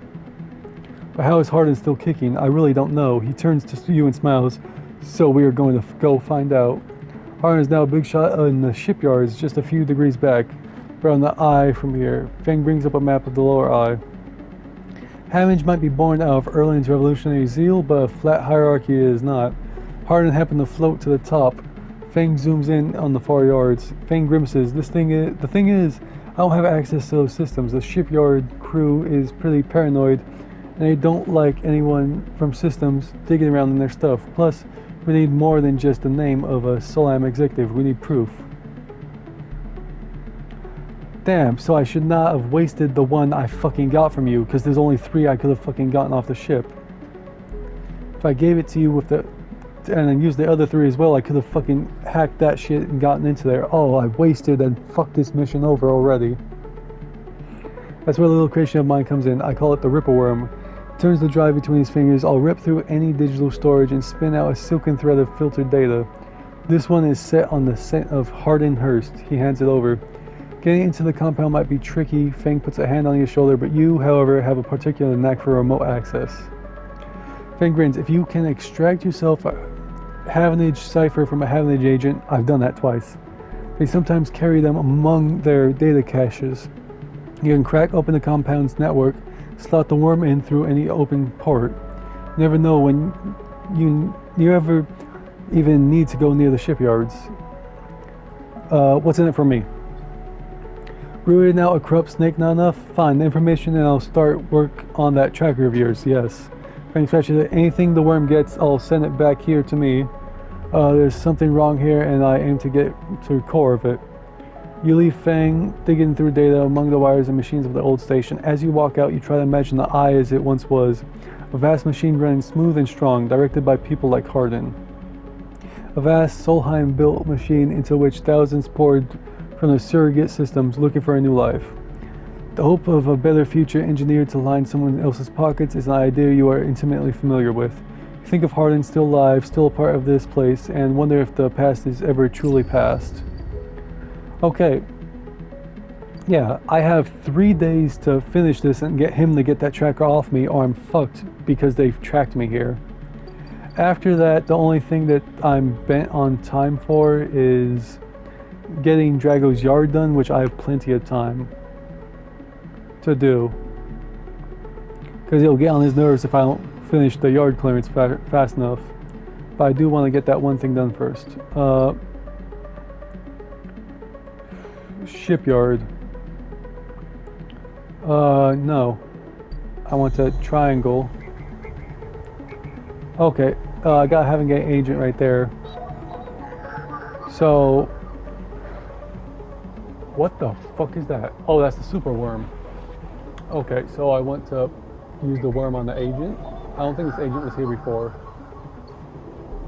But how is Hardin still kicking? I really don't know. He turns to you and smiles. So we are going to go find out. Hardin is now a big shot in the shipyards, just a few degrees back. Around the eye from here. Fang brings up a map of the lower eye. Havenge might be born out of Erling's revolutionary zeal, but a flat hierarchy it is not. Hardin happened to float to the top. Fang zooms in on the far yards. Fang grimaces. The thing is, I don't have access to those systems. The shipyard crew is pretty paranoid, and they don't like anyone from systems digging around in their stuff. Plus, we need more than just the name of a Solam executive. We need proof. Damn, so I should not have wasted the one I fucking got from you, because there's only 3 I could have fucking gotten off the ship. If I gave it to you with the and then used the other 3 as well, I could have fucking hacked that shit and gotten into there. Oh, I wasted and fucked this mission over already. That's where the little creation of mine comes in. I call it the Ripple Worm. Turns the drive between his fingers. I'll rip through any digital storage and spin out a silken thread of filtered data. This one is set on the scent of Hardin Hurst. He hands it over. Getting into the compound might be tricky. Fang puts a hand on his shoulder, but you, however, have a particular knack for remote access. Fang grins. If you can extract yourself a Havenage cipher from a Havenage agent, I've done that twice. They sometimes carry them among their data caches. You can crack open the compound's network, slot the worm in through any open port. You never know when you ever even need to go near the shipyards. What's in it for me? Rooting out a corrupt snake not enough? Fine, the information and I'll start work on that tracker of yours, yes. Fang scratches it. Anything the worm gets, I'll send it back here to me. There's something wrong here and I aim to get to the core of it. You leave Fang digging through data among the wires and machines of the old station. As you walk out, you try to imagine the eye as it once was. A vast machine running smooth and strong, directed by people like Hardin. A vast Solheim-built machine into which thousands poured from the surrogate systems looking for a new life. The hope of a better future engineered to line someone else's pockets is an idea you are intimately familiar with. You think of Hardin still alive, still a part of this place, and wonder if the past is ever truly past. Okay. Yeah, I have 3 days to finish this and get him to get that tracker off me, or I'm fucked because they've tracked me here. After that, the only thing that I'm bent on time for is getting Drago's yard done, which I have plenty of time to do, because he'll get on his nerves if I don't finish the yard clearance fast enough. But I do want to get that one thing done first. Shipyard. No. I want to triangle. Okay, I got Havengate agent right there. So, what the fuck is that? Oh, that's the super worm. Okay, so I want to use the worm on the agent. I don't think this agent was here before.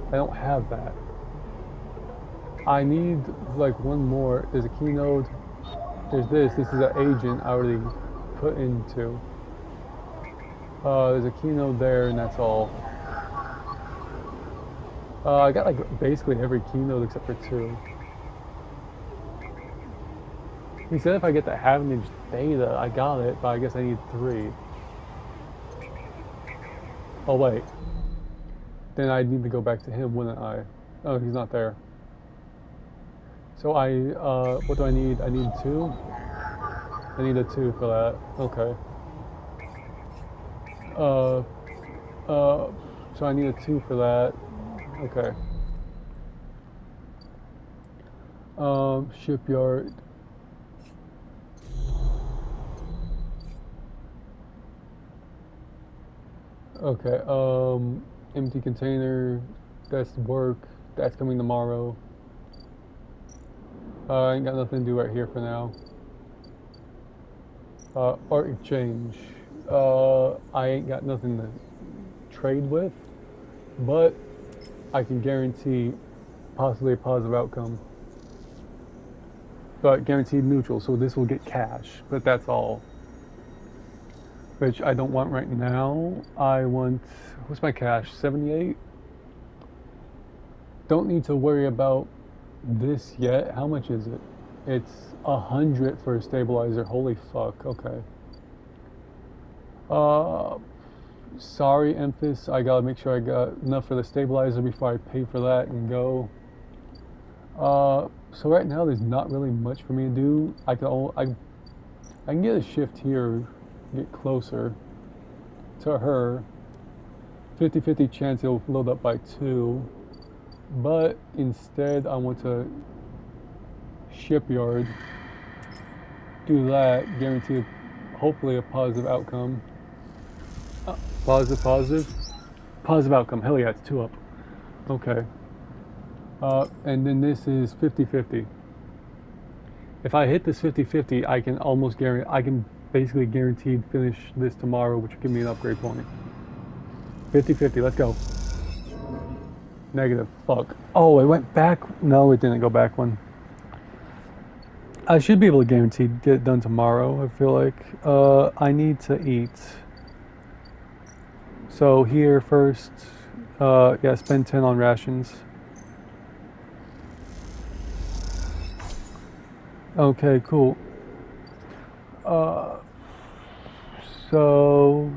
I don't have that. I need like one more. There's a keynode. There's this. This is an agent I already put into. There's a keynode there, and that's all. I got like basically every keynode except for 2. He said if I get the Havenage data, I got it, but I guess I need 3. Oh wait. Then I need to go back to him, wouldn't I? Oh, he's not there. So what do I need? I need two? I need a two for that. Okay. Uh, uh, so I need a two for that. Okay. Shipyard. Okay. Empty container. That's work. That's coming tomorrow. I ain't got nothing to do right here for now. Art exchange. I ain't got nothing to trade with, but I can guarantee possibly a positive outcome. But guaranteed neutral, so this will get cash, but that's all. Which I don't want right now. I want, what's my cash? 78? Don't need to worry about this yet. How much is it? It's 100 for a stabilizer. Holy fuck. Okay. Uh, sorry, Emphas. I gotta make sure I got enough for the stabilizer before I pay for that and go. So right now there's not really much for me to do. I can get a shift here, get closer to her. 50-50 chance it'll load up by 2. But instead I want to shipyard, do that, guarantee hopefully a positive outcome. Positive. Positive outcome. Hell yeah, it's 2 up. Okay. And then this is 50-50. If I hit this 50-50, I can almost guarantee, I can basically guaranteed finish this tomorrow, which will give me an upgrade point. 50-50, let's go. Negative, fuck. Oh, it went back? No, it didn't go back one. I should be able to guarantee get it done tomorrow, I feel like. I need to eat. So here first, yeah, spend 10 on rations. Okay, cool. So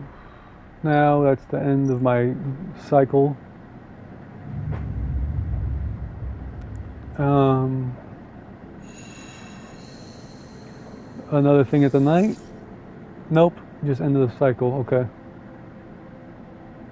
now that's the end of my cycle. Another thing at the night? Nope, just end of the cycle. Okay.